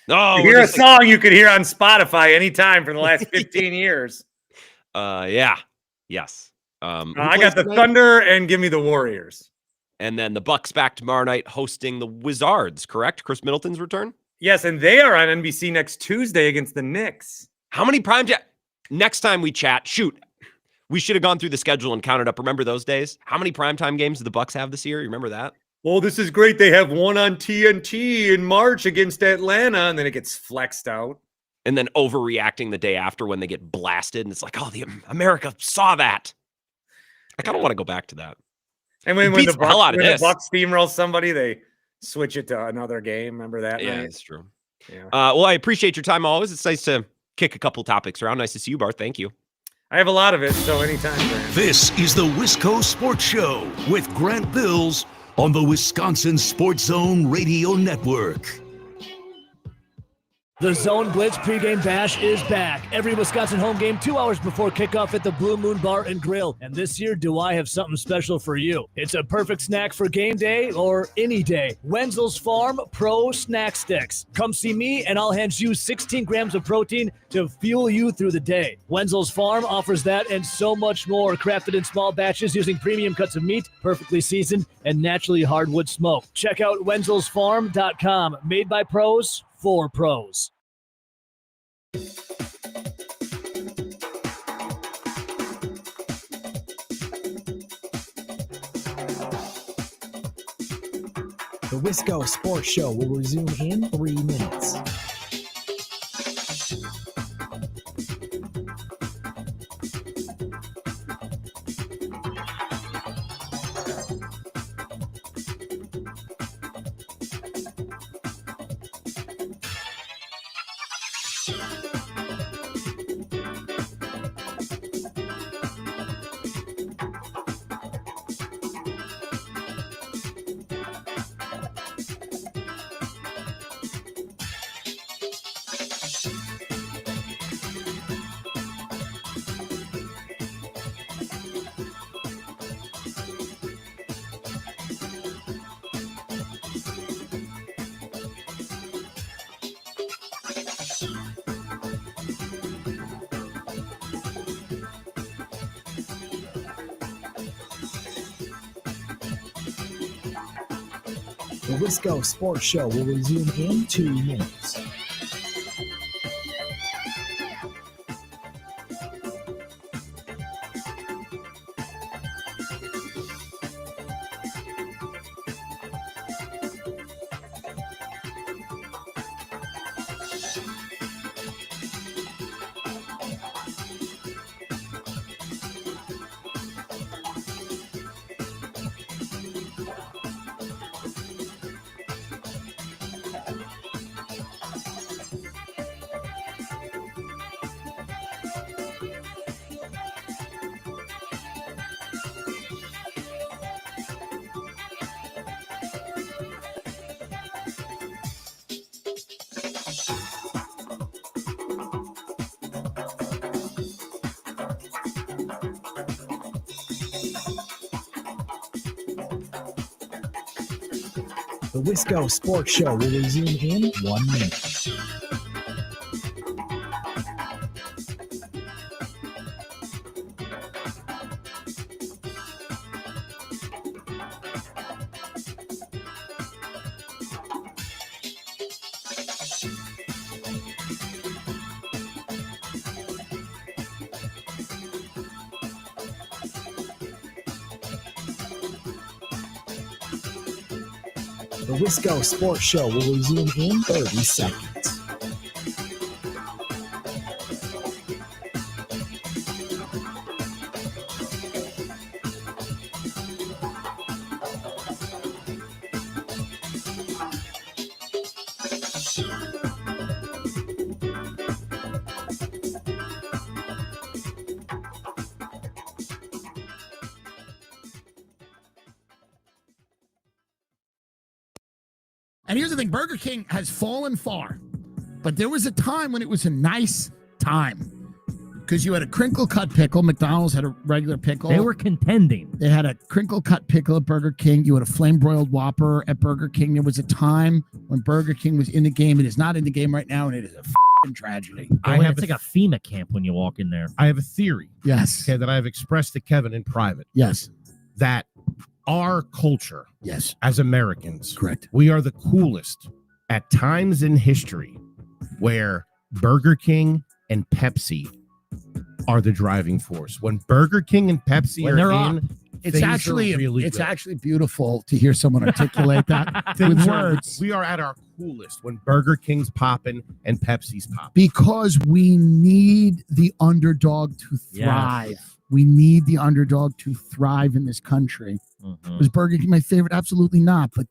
Oh, you hear a song you could hear on Spotify anytime for the last 15 years. Yeah. Yes. I got the Thunder and give me the Warriors. And then the Bucks back tomorrow night hosting the Wizards, correct? Chris Middleton's return? Yes, and they are on NBC next Tuesday against the Knicks. How many next time we chat, we should have gone through the schedule and counted up. Remember those days? How many primetime games do the Bucks have this year? You remember that? Well, this is great. They have one on TNT in March against Atlanta, and then it gets flexed out. And then overreacting the day after when they get blasted, and it's like, oh, America saw that. I kind of want to go back to that. And when the Bucks steamroll somebody, they switch it to another game. Remember that? Yeah, night? it's true. Yeah. Well, I appreciate your time always. It's nice to kick a couple topics around. Nice to see you, Bart. Thank you. I have a lot of it, so anytime, Grant. This is the Wisco Sports Show with Grant Bills on the Wisconsin Sports Zone Radio Network. The Zone Blitz pregame bash is back. Every Wisconsin home game 2 hours before kickoff at the Blue Moon Bar and Grill. And this year, do I have something special for you? It's a perfect snack for game day or any day. Wenzel's Farm Pro Snack Sticks. Come see me and I'll hand you 16 grams of protein to fuel you through the day. Wenzel's Farm offers that and so much more, crafted in small batches using premium cuts of meat, perfectly seasoned, and naturally hardwood smoked. Check out wenzelsfarm.com. Made by pros for pros. The Wisco Sports Show will resume in 3 minutes. The Wisco Sports Show will resume in 2 minutes. The Wisco Sports Show will resume in 1 minute. The Wisco Sports Show will resume in 30 seconds. And here's the thing, Burger King has fallen far, but there was a time when it was a nice time because you had a crinkle cut pickle. McDonald's had a regular pickle. They were contending. They had a crinkle cut pickle at Burger King. You had a flame broiled Whopper at Burger King. There was a time when Burger King was in the game. It is not in the game right now, and it is a f***ing tragedy. It's like a FEMA camp when you walk in there. I have a theory. Yes. Okay, that I've expressed to Kevin in private. Yes. That our culture, yes, as Americans, correct, we are the coolest at times in history where Burger King and Pepsi are the driving force. When Burger King and Pepsi When are they're in, on, it's things actually are really it's good. actually beautiful to hear someone articulate that Things with are- words. we are at our coolest when Burger King's popping and Pepsi's popping. Because we need the underdog to thrive. Yes. We need the underdog to thrive in this country. Was Burger King my favorite? Absolutely not. But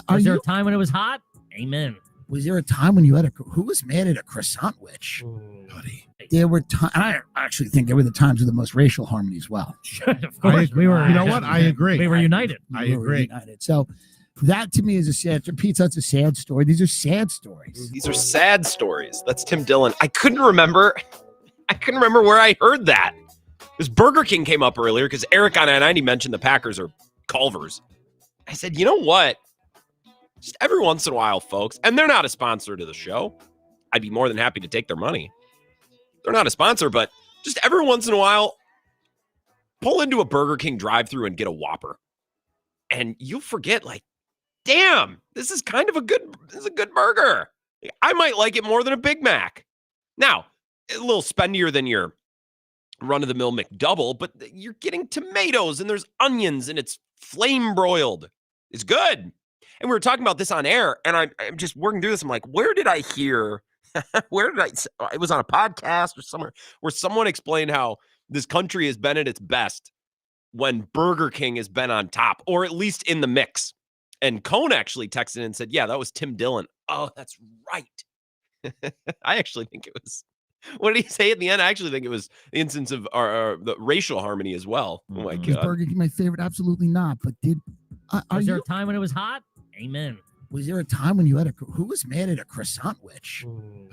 Was there a time when it was hot? Amen. Was there a time when you had who was mad at a croissant witch? Buddy. There were times. I actually think there were the times of the most racial harmony as well. Of course, we were. You know what? I agree. We were united. We were united. So that to me is a sad. Pete, that's a sad story. These are sad stories. These are sad stories. That's Tim Dillon. I couldn't remember where I heard that. This Burger King came up earlier because Eric on I-90 mentioned the Packers are Culver's. I said, you know what? Just every once in a while, folks, and they're not a sponsor to the show. I'd be more than happy to take their money. They're not a sponsor, but just every once in a while, pull into a Burger King drive-thru and get a Whopper. And you'll forget, like, damn, this is a good burger. I might like it more than a Big Mac. Now, a little spendier than your run-of-the-mill McDouble, but you're getting tomatoes and there's onions and it's flame broiled. It's good. And we were talking about this on air, and I'm just working through this. I'm like, where did I hear? It was on a podcast or somewhere where someone explained how this country has been at its best when Burger King has been on top, or at least in the mix. And Cone actually texted in and said, yeah, that was Tim Dillon. Oh, that's right. I actually think it was. What did he say at the end? I actually think it was the instance of the racial harmony as well. Oh my Was God. Burger King my favorite? Absolutely not. But Was there a time when it was hot? Amen. Was there a time when you had who was mad at a croissant witch?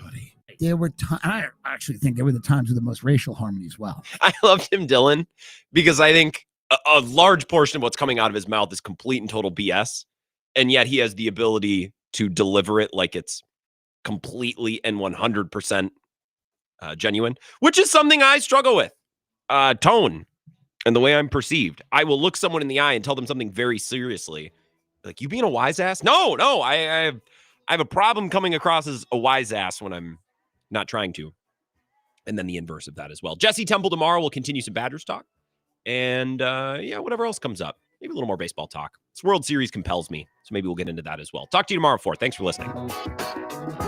Buddy. There were times. I actually think there were the times of the most racial harmony as well. I love Tim Dillon because I think a large portion of what's coming out of his mouth is complete and total BS. And yet he has the ability to deliver it like it's completely and 100% genuine, which is something I struggle with. Tone and the way I'm perceived. I will look someone in the eye and tell them something very seriously. Like, you being a wise ass? No, I have a problem coming across as a wise ass when I'm not trying to. And then the inverse of that as well. Jesse Temple tomorrow will continue some Badgers talk. And whatever else comes up. Maybe a little more baseball talk. This World Series compels me. So maybe we'll get into that as well. Talk to you tomorrow at 4. Thanks for listening.